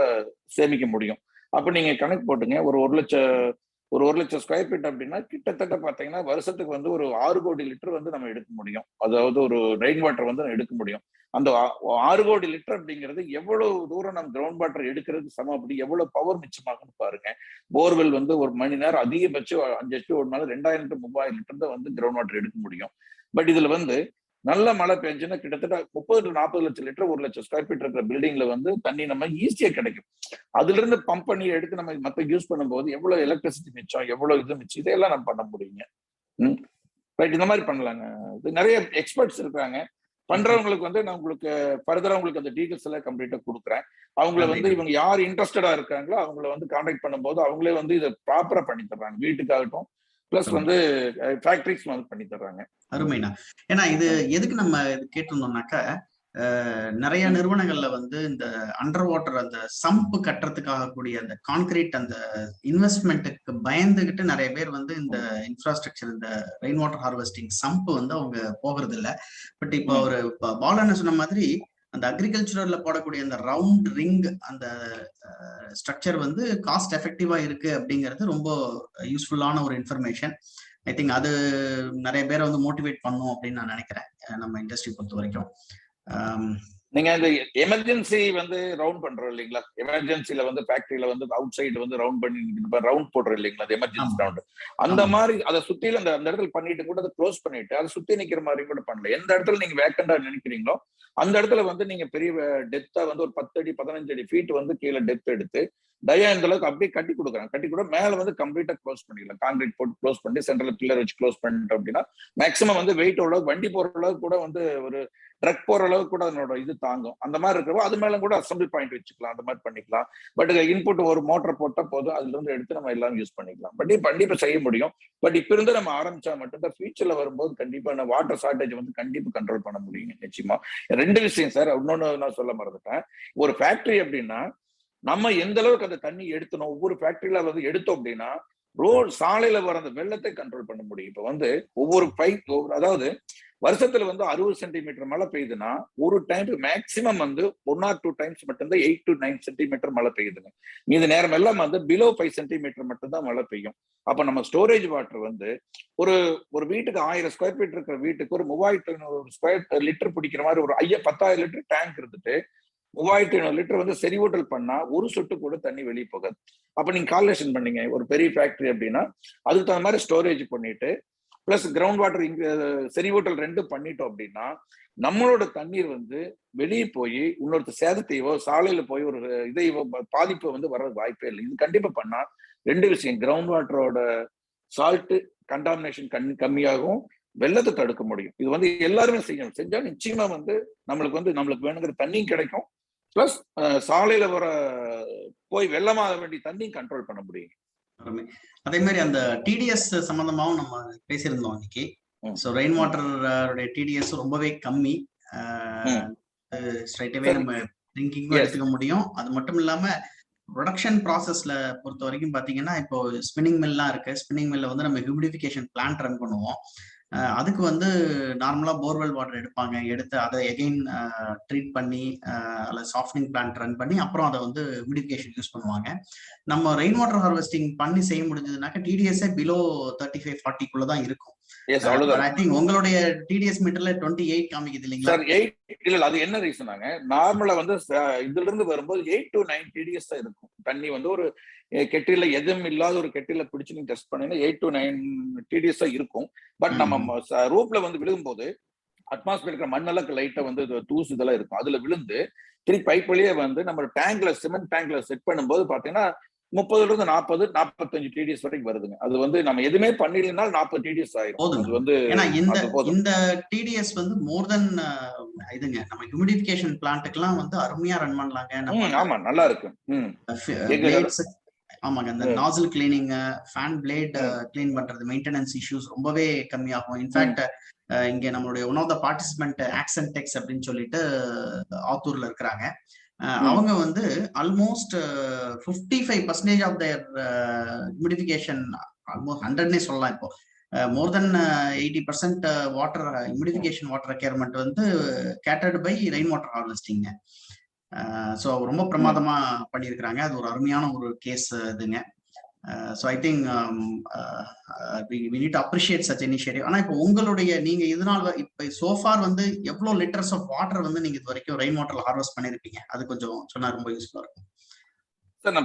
சேமிக்க முடியும். அப்ப நீங்க கணக்கு போட்டுங்க, ஒரு 1,00,000 ஸ்கொயர் ஃபீட் அப்படின்னா கிட்டத்தட்ட பாத்தீங்கன்னா வருஷத்துக்கு வந்து ஒரு 6 கோடி லிட்டர் வந்து நம்ம எடுக்க முடியும். அதாவது ஒரு ரெயின் வாட்டர் வந்து எடுக்க முடியும். அந்த 6 கோடி லிட்டர் அப்படிங்கிறது எவ்வளவு தூரம் நம்ம கிரவுண்ட் வாட்டர் எடுக்கிறதுக்கு சமம். அப்படி எவ்வளவு பவர் மிச்சமாகுன்னு பாருங்க. போர்வெல் வந்து ஒரு மணி நேரம் அதிகபட்சம் 5 HP ஓடினாலும் 2000 to 3000 லிட்டர் தான் வந்து கிரவுண்ட் வாட்டர் எடுக்க முடியும். பட் இதுல வந்து நல்ல மழை பெஞ்சுன்னா கிட்டத்தட்ட 30 to 40 லட்சம் லிட்டர் 1,00,000 ஸ்கொயர் ஃபீட் இருக்கிற பில்டிங்ல வந்து தண்ணி நம்ம ஈஸியா கிடைக்கும். அதுல இருந்து பம்ப் பண்ணி எடுத்து நம்ம மத்த யூஸ் பண்ணும்போது எவ்வளவு எலக்ட்ரிசிட்டி மிச்சம், எவ்வளவு இது மிச்சம், இதெல்லாம் நம்ம பண்ண முடியுங்க. ரைட், இந்த மாதிரி பண்ணலாங்க. இது நிறைய எக்ஸ்பர்ட்ஸ் இருக்காங்க. பண்றவங்களுக்கு வந்து நான் உங்களுக்கு ஃபர்தரா உங்களுக்கு அந்த டீடைல்ஸ் எல்லாம் கம்ப்ளீட்டா கொடுக்குறேன். அவங்கள வந்து இவங்க யார் இன்ட்ரெஸ்டடா இருக்காங்களோ அவங்கள வந்து கான்டாக்ட் பண்ணும்போது அவங்களே வந்து இதை ப்ராப்பரா பண்ணி தர்றாங்க. வீட்டுக்காகட்டும் பிளஸ் வந்து ஃபேக்டரிஸ் வந்து பண்ணி தர்றாங்க. அருமைண்ணா. ஏன்னா இது எதுக்கு நம்ம கேட்டிருந்தோம்னாக்கா, நிறைய நிறுவனங்கள்ல வந்து இந்த அண்டர் வாட்டர் அந்த சம்ப் கட்டுறதுக்காக கூடிய அந்த கான்கிரீட் அந்த இன்வெஸ்ட்மெண்ட்டுக்கு பயந்துகிட்டு நிறைய பேர் வந்து இந்த இன்ஃப்ராஸ்ட்ரக்சர் இந்த ரெயின் வாட்டர் ஹார்வெஸ்டிங் சம்ப் வந்து அவங்க போகிறது இல்லை. பட் இப்போ ஒரு பாலன்னு சொன்ன மாதிரி அந்த அக்ரிகல்ச்சரல்ல போடக்கூடிய அந்த ரவுண்ட் ரிங் அந்த ஸ்ட்ரக்சர் வந்து காஸ்ட் எஃபெக்டிவா இருக்கு அப்படிங்கிறது ரொம்ப யூஸ்ஃபுல்லான ஒரு இன்ஃபர்மேஷன். ஐ திங்க் அது நிறைய பேரை வந்து மோட்டிவேட் பண்ணும் அப்படின்னு நான் நினைக்கிறேன் நம்ம இண்டஸ்ட்ரி பொறுத்த வரைக்கும். நீங்க இந்த எமர்ஜென்சி வந்து ரவுண்ட் பண்றோம் இல்லைங்களா, எமர்ஜென்சில வந்து ஃபேக்டரியில வந்து அவுட் சைடு வந்து ரவுண்ட் பண்ணி ரவுண்ட் போடுறோம் இல்லைங்களா, அது எமர்ஜென்சி ரவுண்ட். அந்த மாதிரி அதை சுத்தில அந்த இடத்துல பண்ணிட்டு கூட அதை க்ளோஸ் பண்ணிட்டு அதை சுத்தி நிக்கிற மாதிரி கூட பண்ணல. எந்த இடத்துல நீங்க வேக்கண்டா நினைக்கிறீங்களோ அந்த இடத்துல வந்து நீங்க பெரிய டெப்தா வந்து ஒரு 10 அடி 15 அடி ஃபீட் வந்து கீழே டெப்த் எடுத்து டயா இந்த அளவுக்கு அப்படியே கட்டி கொடுக்குறாங்க. கட்டி கூட மேல வந்து கம்ப்ளீட்டா க்ளோஸ் பண்ணிடலாம். கான்கிரீட் போட்டு க்ளோஸ் பண்ணி சென்ட்ரல் பில்லர் வச்சு க்ளோஸ் பண்ணிட்டோம் அப்படின்னா மேக்ஸிமம் வந்து வெயிட் அளவுக்கு வண்டி போற அளவுக்கு கூட வந்து ஒரு ட்ரக் போற அளவுக்கு கூட அதனோட இது தாங்கும். அந்த மாதிரி இருக்கிறப்போ அது மேல கூட அசம்பிள் பாயிண்ட் வச்சுக்கலாம், அந்த மாதிரி பண்ணிக்கலாம். பட் இன்புட் ஒரு மோட்டர் போட்டா போதும், அதுல இருந்து எடுத்து நம்ம எல்லாம் யூஸ் பண்ணிக்கலாம். பட் கண்டிப்பா செய்ய முடியும். பட் இப்ப இருந்து நம்ம ஆரம்பிச்சா மட்டும்தான் ஃபியூச்சர்ல வரும்போது கண்டிப்பா வாட்டர் ஷார்டேஜ் வந்து கண்டிப்பா கண்ட்ரோல் பண்ண முடியும். நிச்சயமா 2 விஷயம் சார், இன்னொன்னு நான் சொல்ல மறந்துட்டேன். ஒரு ஃபேக்டரி அப்படின்னா நம்ம எந்த அளவுக்கு அந்த தண்ணி எடுத்தணும், ஒவ்வொரு ஃபேக்டரியில வந்து எடுத்தோம் அப்படின்னா ரோடு சாலையில வர அந்த வெள்ளத்தை கண்ட்ரோல் பண்ண முடியும். இப்ப வந்து ஒவ்வொரு பைப், அதாவது வருஷத்துல வந்து 60 சென்டிமீட்டர் மழை பெய்யுதுன்னா ஒரு டைம் மேக்சிமம் வந்து 1 or 2 times மட்டும்தான் 8 to 9 சென்டிமீட்டர் மழை பெய்யுதுங்க. மீது நேரம் எல்லாம் வந்து பிலோ 5 சென்டிமீட்டர் மட்டும்தான் மழை பெய்யும். அப்ப நம்ம ஸ்டோரேஜ் வாட்டர் வந்து ஒரு வீட்டுக்கு 1000 ஸ்கொயர் ஃபீட் இருக்கிற வீட்டுக்கு ஒரு 3500 ஸ்கொயர் லிட்டர் பிடிக்கிற மாதிரி ஒரு 10,000 லிட்டர் டேங்க் இருந்துட்டு 3500 லிட்டர் வந்து செறிவூட்டல் பண்ணா ஒரு சொட்டு கூட தண்ணி வெளியே போகாது. அப்ப நீங்க கால்குலேஷன் பண்ணீங்க ஒரு பெரிய ஃபேக்டரி அப்படின்னா அதுக்கு தகுந்த மாதிரி ஸ்டோரேஜ் பண்ணிட்டு பிளஸ் கிரவுண்ட் வாட்டர் செறிவூட்டல் 2 பண்ணிட்டோம் அப்படின்னா நம்மளோட தண்ணீர் வந்து வெளியே போய் இன்னொருத்த சேதத்தையோ சாலையில போய் ஒரு இதையோ பாதிப்பு வந்து வர வாய்ப்பே இல்லை. இது கண்டிப்பா பண்ணா 2 விஷயம், கிரவுண்ட் வாட்டரோட சால்ட் கண்டாமினேஷன் கம்மியாகும், வெள்ளத்தை தடுக்க முடியும். இது வந்து எல்லாருமே செய்யணும். செஞ்சா நிச்சயமா வந்து நம்மளுக்கு வேணுங்கிற தண்ணியும் கிடைக்கும், பிளஸ் சாலையில வர போய் வெள்ளமாக வேண்டிய தண்ணியும் கண்ட்ரோல் பண்ண முடியும். அதே மாதிரி அந்த டிடிஎஸ் சம்பந்தமாவும் நம்ம பேசியிருந்தோம் இன்னைக்கு. ஸோ ரெயின் வாட்டர் டிடிஎஸ் ரொம்பவே கம்மி, ஸ்ட்ரைட்டாவே நம்ம ட்ரிங்கிங்கும் எடுத்துக்க முடியும். அது மட்டும் இல்லாம ப்ரொடக்ஷன் ப்ராசஸ்ல பொறுத்த வரைக்கும் பாத்தீங்கன்னா இப்போ ஸ்பின்னிங் மில்லாம் இருக்கு. ஸ்பின்னிங் மில்ல வந்து நம்ம ஹியூமிடிஃபிகேஷன் பிளான்ட் ரன் பண்ணுவோம். அதுக்கு வந்து நார்மலா போர்வெல் வாட்டர் எடுப்பாங்க, எடுத்து அதை எகெயின் ட்ரீட் பண்ணி அதில் சாஃப்ட்னிங் பிளான்ட் ரன் பண்ணி அப்புறம் அதை வந்து ஹியூமிடிஃபிகேஷன் யூஸ் பண்ணுவாங்க. நம்ம ரெயின் வாட்டர் ஹார்வெஸ்டிங் பண்ணி செய்ய முடிஞ்சதுனாக்கா டிடிஎஸ்ஏ பிலோ 35-40 தான் இருக்கும். ஐ திங்க் உங்களுடைய டிடிஎஸ் மீட்டர்ல 28 காமிக்குது இல்லைங்களா? சார் 8 இல்ல, அது என்ன ரீசனாங்க, நார்மலா வந்து இதுல இருந்து வரும்போது 8 to 9 டிடிஎஸ் தான் இருக்கும். தண்ணி வந்து ஒரு கெட்டில எதுவும் இல்லாத ஒரு கெட்டில பிடிச்சு நீங்க டெஸ்ட் பண்ணீங்கன்னா 8 to 9 டிடிஎஸ் தான் இருக்கும். பட் நம்ம ரூப்ல வந்து விழுகும்போது அட்மாஸ்பியர் இருக்கிற மண்ணெல்லாம் லைட்டா வந்து தூசு இதெல்லாம் இருக்கும், அதுல விழுந்து திருப்பி பைப் வழியே வந்து நம்ம டேங்க்ல சிமெண்ட் டேங்க்ல செட் பண்ணும்போது பாத்தீங்கன்னா 30 to 40 45 டிடிஎஸ் வரைக்கும் வருதுங்க. அது வந்து நம்ம எதுவுமே பண்ணிடலனா 40 டிடிஎஸ் ஆயிடும். அது வந்து இந்த டிடிஎஸ் வந்து மோர் தென் இதுங்க. நம்ம ஹியூமிடிஃபிகேஷன் பிளான்ட்க்குலாம் வந்து அருமையா ரன் பண்ணலாங்க. ஆமா, நல்லா இருக்கு. ஆமாங்க, இந்த நாசில் கிளீனிங், ஃபேன் பிளேட் கிளீன் பண்றது, மெயின்டெனன்ஸ் இஷ்யூஸ் ரொம்பவே கம்மியாகும். இன்ஃபேக்ட் இங்க நம்மளுடைய ஒன் ஆஃப் த பார்ட்டிசிபென்ட் ஆக்சன்டெக்ஸ் அப்படின்னு சொல்லிட்டு ஆத்தூர்ல இருக்கிறாங்க. அவங்க வந்து ஆல்மோஸ்ட் 55% ஆஃப் தேர் ஹியூமிடிஃபிகேஷன், ஆல்மோஸ்ட் 100னே சொல்லலாம். இப்போ more than 80% water humidification water requirement வந்து catered by rain water harvesting. So ரொம்ப பிரமாதமா பண்ணியிருக்கிறாங்க. அது ஒரு அருமையான ஒரு கேஸ் இதுங்க. So I think we need to appreciate such initiative. ஆனா இப்போ உங்களுடைய நீங்க இதனால இப்போ சோஃபார் வந்து எவ்வளவு லிட்டர்ஸ் ஆஃப் வாட்டர் வந்து நீங்க இது வரைக்கும் ரெயின் வாட்டர்ல ஹார்வெஸ்ட் பண்ணிருப்பீங்க? அது கொஞ்சம் சொன்னா ரொம்ப யூஸ்ஃபுல்லா இருக்கும். சார்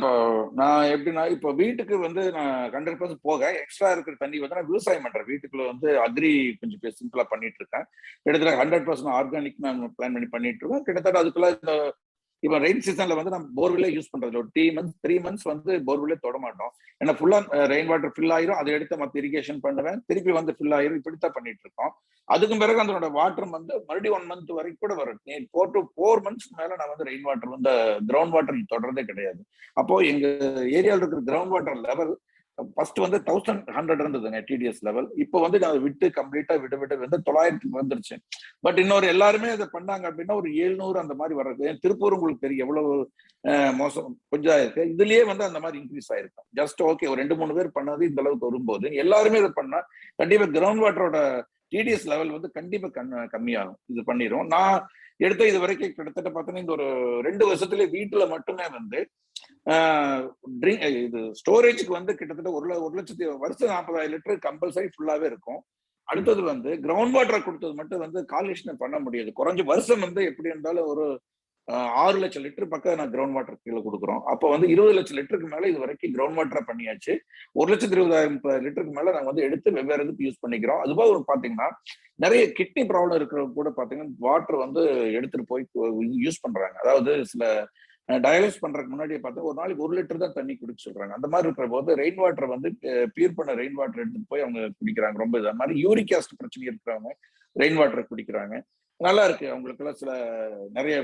நான் எப்படின்னா இப்போ வீட்டுக்கு வந்து நான் 100% போக எக்ஸ்ட்ரா இருக்கிற தண்ணி வந்து நான் விவசாயம் பண்றேன். வீட்டுக்குள்ள வந்து அக்ரி கொஞ்சம் சிம்பிளா பண்ணிட்டு இருக்கேன். கிட்டத்தட்ட 100% ஆர்கானிக் நான் பிளான் பண்ணி பண்ணிட்டு இருக்கேன். கிட்டத்தட்ட அதுக்குள்ள இந்த இப்போ ரெயின் சீசன்ல வந்து நம்ம போர்வெல்லே யூஸ் பண்றது ஒரு 3 months வந்து போர்வெல்லே தொட மாட்டோம். ஏன்னா ஃபுல்லா ரெயின் வாட்டர் ஃபில் ஆயிரும், அதை எடுத்து மற்ற இரிகேஷன் பண்ணுவேன், திருப்பி வந்து ஃபில் ஆயிரும், இப்படித்தான் பண்ணிட்டு இருக்கோம். அதுக்கும் பிறகு அதனோட வாட்டர் வந்து மறுபடியும் 1 month வரைக்கும் கூட வரும். 4 to 4 months மேல நான் வந்து ரெயின் வாட்டர் வந்து கிரவுண்ட் வாட்டர் தொடர்றதே கிடையாது. அப்போ எங்க ஏரியாவில் இருக்கிற கிரவுண்ட் வாட்டர் லெவல் ஃபர்ஸ்ட் வந்து 1100 இருந்ததுங்க டிடிஎஸ் லெவல். இப்போ வந்து நான் விட்டு கம்ப்ளீட்டா விட வந்து 900 வந்துருச்சு. பட் இன்னொரு எல்லாருமே அதை பண்ணாங்க அப்படின்னா ஒரு 700 அந்த மாதிரி வர்றது. திருப்பூர் உங்களுக்கு தெரியும் எவ்வளவு மோசம் கொஞ்சம் இருக்கு. இதுலயே வந்து அந்த மாதிரி இன்க்ரீஸ் ஆயிருக்கும். ஜஸ்ட் ஓகே ஒரு 2-3 பேர் பண்ணது இந்த அளவுக்கு வரும்போது எல்லாருமே இதை பண்ணா கண்டிப்பா கிரவுண்ட் வாட்டரோட டிடிஎஸ் லெவல் வந்து கண்டிப்பா கம்மியாகும். இது பண்ணிரும். நான் எடுத்த இது வரைக்கும் கிட்டத்தட்ட பார்த்தீங்கன்னா இந்த ஒரு 2 வருஷத்துல வீட்டுல மட்டுமே வந்து இது ஸ்டோரேஜுக்கு வந்து கிட்டத்தட்ட 1,00,000 வருஷம் 40,000 லிட்டர் கம்பல்சரி ஃபுல்லாவே இருக்கும். அடுத்தது வந்து கிரவுண்ட் வாட்டர் கொடுத்தது மட்டும் வந்து கால்குலேஷன் பண்ண முடியாது. குறைஞ்ச வருஷம் வந்து எப்படி இருந்தாலும் ஒரு 6 லட்சம் லிட்டர் பக்கம் நான் கிரவுண்ட் வாட்டர் கீழே கொடுக்குறோம். அப்போ வந்து 20 லட்சம் லிட்டருக்கு மேல இது வரைக்கும் கிரவுண்ட் வாட்டரா பண்ணியாச்சு. 1,20,000 லிட்டருக்கு மேல நாங்க வந்து எடுத்து வெவ்வேறு இதுக்கு யூஸ் பண்ணிக்கிறோம். அதுபோக பாத்தீங்கன்னா நிறைய கிட்னி ப்ராப்ளம் இருக்கிறவங்க கூட பாத்தீங்கன்னா வாட்டர் வந்து எடுத்துட்டு போய் யூஸ் பண்றாங்க. அதாவது சில டயாலிசிஸ் பண்றதுக்கு முன்னாடி பார்த்தா ஒரு நாளைக்கு 1 லிட்டர் தான் தண்ணி குடிக்க சொல்றாங்க. அந்த மாதிரி இருக்கிற போது ரெயின் வாட்டர் வந்து பியூர் பண்ண ரெயின் வாட்டர் எடுத்துட்டு போய் அவங்க குடிக்கிறாங்க. ரொம்ப இது மாதிரி யூரிக் ஆசிட் பிரச்சனை இருக்கிறவங்க ரெயின் வாட்டர் குடிக்கிறாங்க. நல்லா இருக்கு. அவங்களுக்கு எல்லாம் சில நிறைய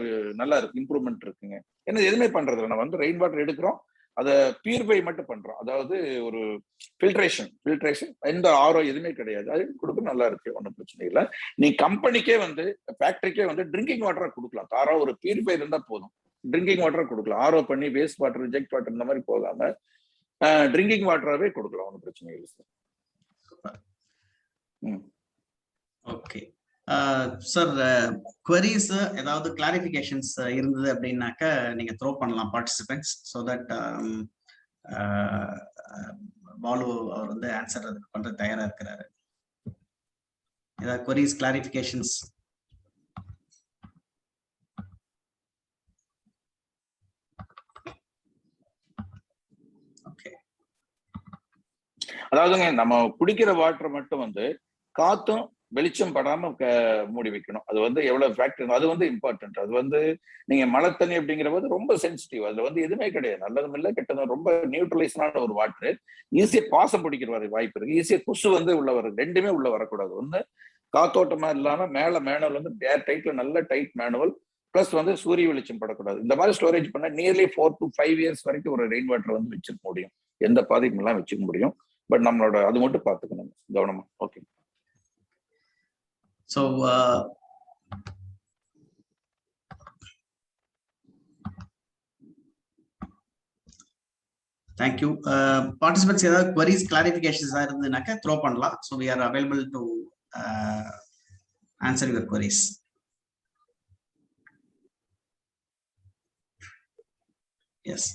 நல்லா இருக்கு, இம்ப்ரூவ்மெண்ட் இருக்குங்க. ஏன்னா எதுவுமே பண்றது நம்ம வந்து ரெயின் வாட்டர் எடுக்கிறோம், அதை பியூரிஃபை மட்டும் பண்றோம். அதாவது ஒரு ஃபில்ட்ரேஷன் எந்த ஆரோ எதுவுமே கிடையாது. அது கொடுக்க நல்லா இருக்கு, ஒன்றும் பிரச்சனை இல்லை. நீ கம்பெனிக்கே வந்து ஃபேக்டரிக்கே வந்து ட்ரிங்கிங் வாட்டரா கொடுக்கலாம். தாரா ஒரு பியூரிஃபை இருந்தா போதும், ட்ரிங்கிங் வாட்டர் கொடுக்கலாம். ஆரோ பண்ணி வேஸ்ட் வாட்டர் ரிஜெக்ட் வாட்டர் இந்த மாதிரி போகாம ட்ரிங்கிங் வாட்டராகவே கொடுக்கலாம், ஒன்றும் பிரச்சனை இல்லை சார். ஓகே சார், குவரிஸ் ஏதாவது கிளாரிஃபிகேஷன்ஸ் இருந்தது அப்படின்னாக்க நீங்க த்ரோ பண்ணலாம் பார்ட்டிசிபென்ட்ஸ், ஸோ தட் பாலு அவர் வந்து ஆன்சர் பண்ற தயாரா இருக்கிறாரு. ஏதாவது குவரிஸ் கிளாரிஃபிகேஷன்ஸ்? அதாவதுங்க நம்ம குடிக்கிற வாட்டர் மட்டும் வந்து காத்தும் வெளிச்சம் படாம மூடி வைக்கணும். அது வந்து எவ்வளவு ஃபேக்டர், அது வந்து இம்பார்ட்டன்ட். அது வந்து நீங்க மழை தண்ணி அப்படிங்கிற போது ரொம்ப சென்சிட்டிவ். அதுல வந்து எதுவுமே கிடையாது, நல்லதும் இல்லை கெட்டதும். ரொம்ப நியூட்ரலைஸ்டான ஒரு வாட்டர். ஈஸியா பாசம் பிடிக்கிற வாய்ப்பு இருக்கு. ஈஸியா கொசு வந்து உள்ள வர, ரெண்டுமே உள்ள வரக்கூடாது. ஒண்ணு காத்தோட்டமா இல்லாம மேல மேனுவல் வந்து ஏர் டைட்ல நல்ல டைட் மேனுவல், பிளஸ் வந்து சூரிய வெளிச்சம் படக்கூடாது. இந்த மாதிரி ஸ்டோரேஜ் பண்ணா நியர்லி 4 to 5 years வரைக்கும் ஒரு ரெயின் வாட்டர் வந்து வச்சுக்க முடியும், எந்த பாதிப்பும் எல்லாம் வச்சுக்க முடியும். பட் நம்மளோட அது மட்டும் பார்த்துக்கணும் கவனமா. ஓகே. So thank you. பார்ட்டிசிபென்ட்ஸ் ஏதாவது queries கிளாரிஃபிகேஷன்ஸ் இருந்ததுனாக்கா த்ரோ பண்ணலாம். So we are available to answer your queries. Yes.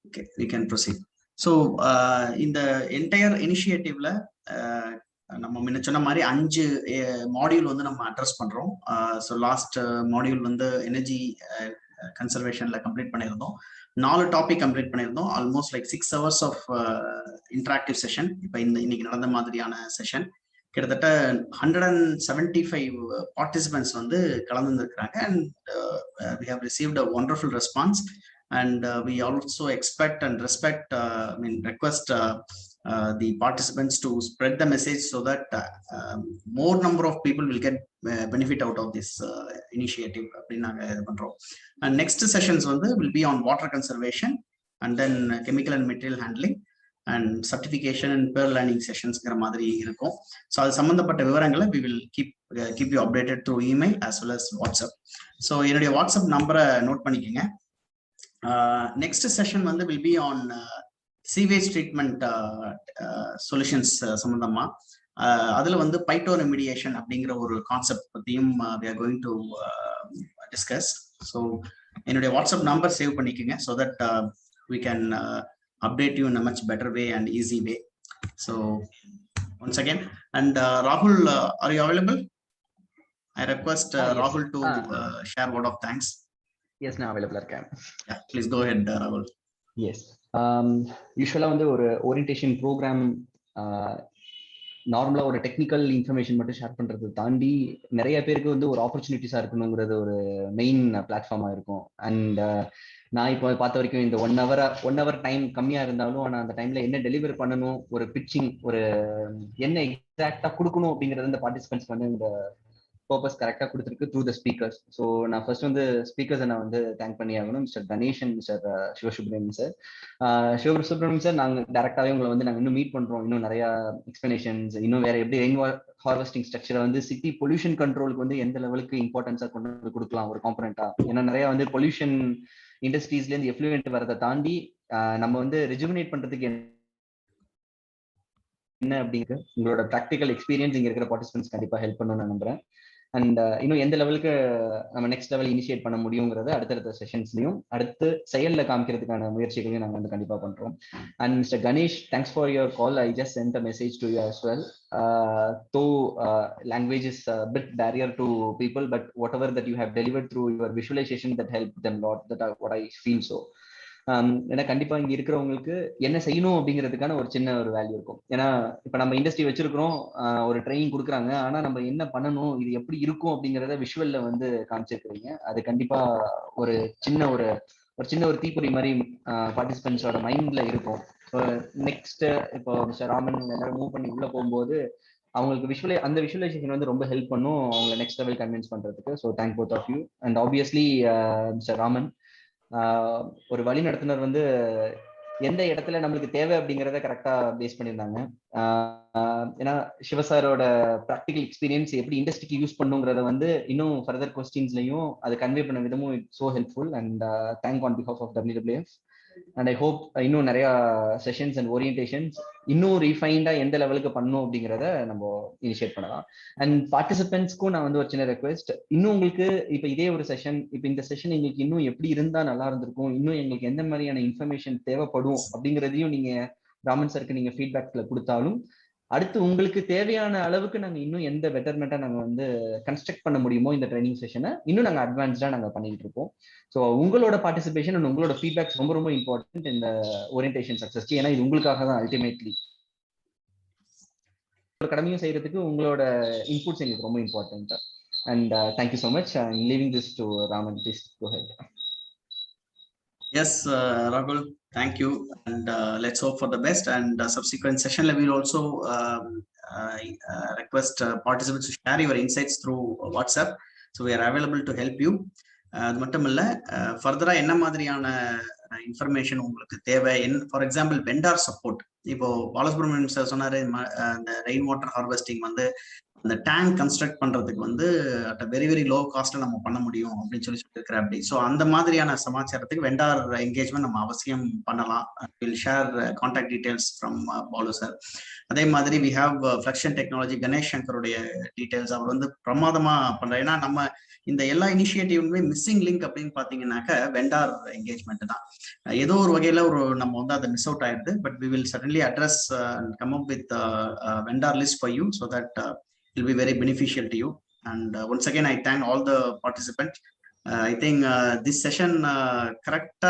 Okay, we can proceed. So இந்த என்டையர் இனிஷியேட்டிவ்ல நம்ம முன்ன சொன்ன மாதிரி 5 மாடியூல் வந்து நம்ம அட்ரஸ் பண்றோம். ஸோ லாஸ்ட் மாடியூல் வந்து எனர்ஜி கன்சர்வேஷன்ல கம்ப்ளீட் பண்ணியிருந்தோம். 4 டாபிக் கம்ப்ளீட் பண்ணியிருந்தோம். Almost like 6 hours of interactive session. இப்போ இன்னைக்கு நடந்த மாதிரியான செஷன் கிட்டத்தட்ட 175 பார்ட்டிசிபென்ட்ஸ் வந்து கலந்துருக்கிறாங்க. And we have received a wonderful response. And we also expect and request the participants to spread the message so that more number of people will get benefit out of this initiative. And next sessions will be on water conservation, and then chemical and material handling, and certification and peer learning sessions. So அது சம்பந்தப்பட்ட விவரங்களை we will keep you updated through email as well as WhatsApp. So என்னுடைய WhatsApp நம்பரை note பண்ணிக்கோங்க. Next session will be on sewage treatment solutions சம்பந்தமா. அதுல phytoremediation அப்படிங்கிற ஒரு கான்செப்ட் பத்தியும் we are going to discuss. So என்னுடைய வாட்ஸ்அப் நம்பர் சேவ் பண்ணிக்கோங்க so that we can update you in a much better way and easy way. So once again, and Rahul, are you available? I request Rahul to share word of thanks. Yes, நான் available இருக்கேன். Yeah, please go ahead, Rahul. Yes. யூஸ்வலா ஒரு orientation program நார்மலா ஒரு technical information மட்டும் share பண்றதை தாண்டி நிறைய பேருக்கு ஒரு ஆப்பர்ச்சுனிட்டிஸா இருக்கணுங்கிறது ஒரு மெயின் பிளாட்ஃபார்மா இருக்கும். அண்ட் நான் இப்போ பார்த்த வரைக்கும் இந்த ஒன் ஹவர் டைம் கம்மியா இருந்தாலும் ஆனா அந்த டைம்ல என்ன டெலிவர் பண்ணணும், ஒரு பிட்சிங், ஒரு என்ன எக்ஸாக்டா கொடுக்கணும் அப்படிங்கிறது இந்த பார்ட்டிசிபென்ட்ஸ் இந்த பர்பஸ் கரெக்டா கொடுத்துருக்கு த்ரூ த ஸ்பீக்கர்ஸ். ஸோ நான் ஃபர்ஸ்ட் ஸ்பீக்கர்ஸை நான் தேங்க் பண்ணி ஆகணும். Mister Ganesh and mister Sivasubramaniam sir. Sivasubramaniam sir, நாங்கள் டேரக்டாவே உங்களை நாங்கள் இன்னும் மீட் பண்றோம். இன்னும் நிறைய எக்ஸ்பிளனேஷன்ஸ், இன்னும் வேற எப்படி ரெயின் ஹார்வெஸ்டிங் ஸ்ட்ரக்சரை சிட்டி பொல்யூஷன் கண்ட்ரோலுக்கு எந்த லெவலுக்கு இம்பார்ட்டன்ஸா கொண்டு கொடுக்கலாம் ஒரு காம்பனண்டா. ஏன்னா நிறைய பொல்யூஷன் இண்டஸ்ட்ரீஸ்ல இருந்து எஃப்ளூயன்ட் வரதை தாண்டி நம்ம ரெஜுமினேட் பண்றதுக்கு என்ன அப்படிங்கிற உங்களோட ப்ராக்டிக்கல் எக்ஸ்பீரியன்ஸ் இங்க இருக்கிற பார்ட்டிசிபென்ட்ஸ் கண்டிப்பா ஹெல்ப் பண்ணணும்னு நான் நம்புறேன். அண்ட் இன்னும் எந்த லெவலுக்கு நம்ம நெக்ஸ்ட் லெவல் இனிஷியேட் பண்ண முடியுங்கிறத அடுத்தடுத்த செஷன்ஸ்லயும் அடுத்து செயல்ல காமிக்கிறதுக்கான முயற்சிகளையும் நாங்கள் கண்டிப்பா பண்றோம். And mister Ganesh, thanks for your call. I just sent a message to you as well. Though language is a bit barrier to people, but whatever that you have delivered through your visualization that helped them lot, that are what I feel so. ஏன்னா கண்டிப்பா இங்க இருக்கிறவங்களுக்கு என்ன செய்யணும் அப்படிங்கிறதுக்கான ஒரு சின்ன ஒரு வேல்யூ இருக்கும். ஏன்னா இப்ப நம்ம இண்டஸ்ட்ரி வச்சிருக்கிறோம், ஒரு ட்ரைனிங் கொடுக்குறாங்க, ஆனா நம்ம என்ன பண்ணணும், இது எப்படி இருக்கும் அப்படிங்கிறத விஷுவல்ல காமிச்சிருக்கிறீங்க. அது கண்டிப்பா ஒரு சின்ன ஒரு தீப்பொறி மாதிரி பார்ட்டிசிபென்ட்ஸோட மைண்ட்ல இருக்கும். நெக்ஸ்ட் இப்போ மிஸ்டர் ராமன் எல்லாரும் மூவ் பண்ணி உள்ள போகும்போது அவங்களுக்கு அந்த விஷுவலைசேஷன் ரொம்ப ஹெல்ப் பண்ணும் அவங்க நெக்ஸ்ட் லெவல் கன்வின்ஸ் பண்றதுக்கு. So thank both of you. And obviously mister Raman, ஒரு வழி நடத்துனர் எந்த இடத்துல நம்மளுக்கு தேவை அப்படிங்கிறத கரெக்டா பேஸ் பண்ணியிருந்தாங்க. ஏன்னா சிவசாரோட ப்ராக்டிக்கல் எக்ஸ்பீரியன்ஸ் எப்படி இண்டஸ்ட்ரிக்கு யூஸ் பண்ணுங்கிறத இன்னும் ஃபர்தர் கொஸ்டின்ஸ்லையும் அது கன்வே பண்ண விதமும் it's so helpful. And thank on behalf of WWF. And I hope இன்னும் நிறைய செஷன்ஸ் அண்ட் ஓரியன்டேஷன்ஸ் இன்னும் ரீஃபைண்டா எந்த லெவலுக்கு பண்ணணும் அப்படிங்கிறத நம்ம இனிஷியேட் பண்ணலாம். அண்ட் பார்ட்டிசிபென்ட்ஸ்க்கும் நான் ஒரு சின்ன ரெக்வெஸ்ட், இன்னும் உங்களுக்கு இப்போ இதே ஒரு செஷன், இப்போ இந்த செஷன் எங்களுக்கு இன்னும் எப்படி இருந்தா நல்லா இருந்திருக்கும், இன்னும் எங்களுக்கு எந்த மாதிரியான இன்ஃபர்மேஷன் தேவைப்படும் அப்படிங்கிறதையும் நீங்க ராமன் சாருக்கு நீங்க ஃபீட்பேக்ல கொடுத்தாலும் அடுத்து உங்களுக்கு தேவையான அளவுக்கு நாங்க இன்னும் எந்த பெட்டர்மெண்ட்டா நாங்க கன்ஸ்ட்ரக்ட் பண்ண முடியுமோ இந்த ட்ரைனிங் செஷனை இன்னும் நாங்க அட்வான்ஸ்டா நாங்க பண்ணிட்டு இருக்கோம். ஸோ உங்களோட பார்ட்டிசிபேஷன் அண்ட் உங்களோட ஃபீட்பேக்ஸ் ரொம்ப இம்பார்ட்டன்ட் இந்த ஓரியன்டேஷன் சக்சஸ்க்கு. ஏன்னா இது உங்களுக்காக தான் அல்டிமேட்லி. கடமையும் செய்யறதுக்கு உங்களோட இன்புட்ஸ் எங்களுக்கு ரொம்ப important. And thank you so much. I am leaving this to Raman. Please go ahead. Yes, Rahul, thank you, and let's hope for the best. And subsequent session we will also request participants to share your insights through WhatsApp. So we are available to help you. அது மட்டும் இல்ல, ஃபர்தரா என்ன மாதிரியான information உங்களுக்கு தேவை, for example vendor support. இப்போ Balasubramaniam sir சொன்னாரு, இந்த ரெயின் வாட்டர் ஹார்வெஸ்டிங் அந்த டேங்க் கன்ஸ்ட்ரக்ட் பண்றதுக்கு வந்து அட் வெரி வெரி லோ காஸ்ட்ல நம்ம பண்ண முடியும் அப்படின்னு சொல்லி சொல்லியிருக்கிறேன். அப்படி ஸோ அந்த மாதிரியான சமாச்சாரத்துக்கு வெண்டார் என்கேஜ்மெண்ட் நம்ம அவசியம் பண்ணலாம். Will share contact details from Balu sir. அதே மாதிரி we have flexion technology Ganesh சங்கருடைய டீடைல்ஸ். அவர் வந்து பிரமாதமா பண்றாரு. ஏன்னா நம்ம இந்த எல்லா இனிஷியேட்டிவ்மே மிஸ்ஸிங் லிங்க் அப்படின்னு பாத்தீங்கன்னாக்க வெண்டார் என்கேஜ்மெண்ட் தான். ஏதோ ஒரு வகையில நம்ம வந்து அதை மிஸ் அவுட் ஆயிடுது. But we will suddenly address and come up with vendor list for you so that will be very beneficial to you. And once again I thank all the participants. I think this session correct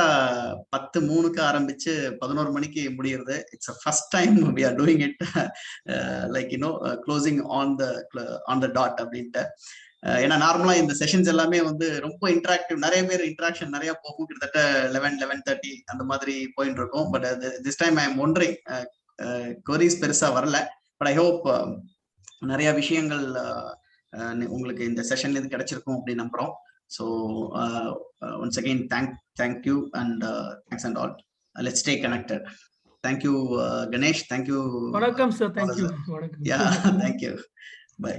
10:03 ஆரம்பிச்சு 11 மணிக்கு முடியுது. It's a first time we are doing it like closing on the dot அப்படின்ட்டு. ஏன்னா நார்மலா இந்த sessions எல்லாமே வந்து ரொம்ப இன்டராக்டிவ், நிறைய பேர் இன்டராக்ஷன் நிறைய போகும். கிட்டத்தட்ட 11:30 அந்த மாதிரி போயிட்டு இருக்கும். But this time I am wondering queries பெருசா வரல. பட் ஐ ஹோப் நிறைய விஷயங்கள் உங்களுக்கு இந்த செஷன்ல இருந்து கிடைச்சிருக்கும் அப்படின்னு நம்புறோம். So once again thank you and thanks and all. Let's stay connected. Thank you Ganesh. Thank you. வணக்கம் சார். தேங்க்யூ. வணக்கம். Yeah thank you. பை.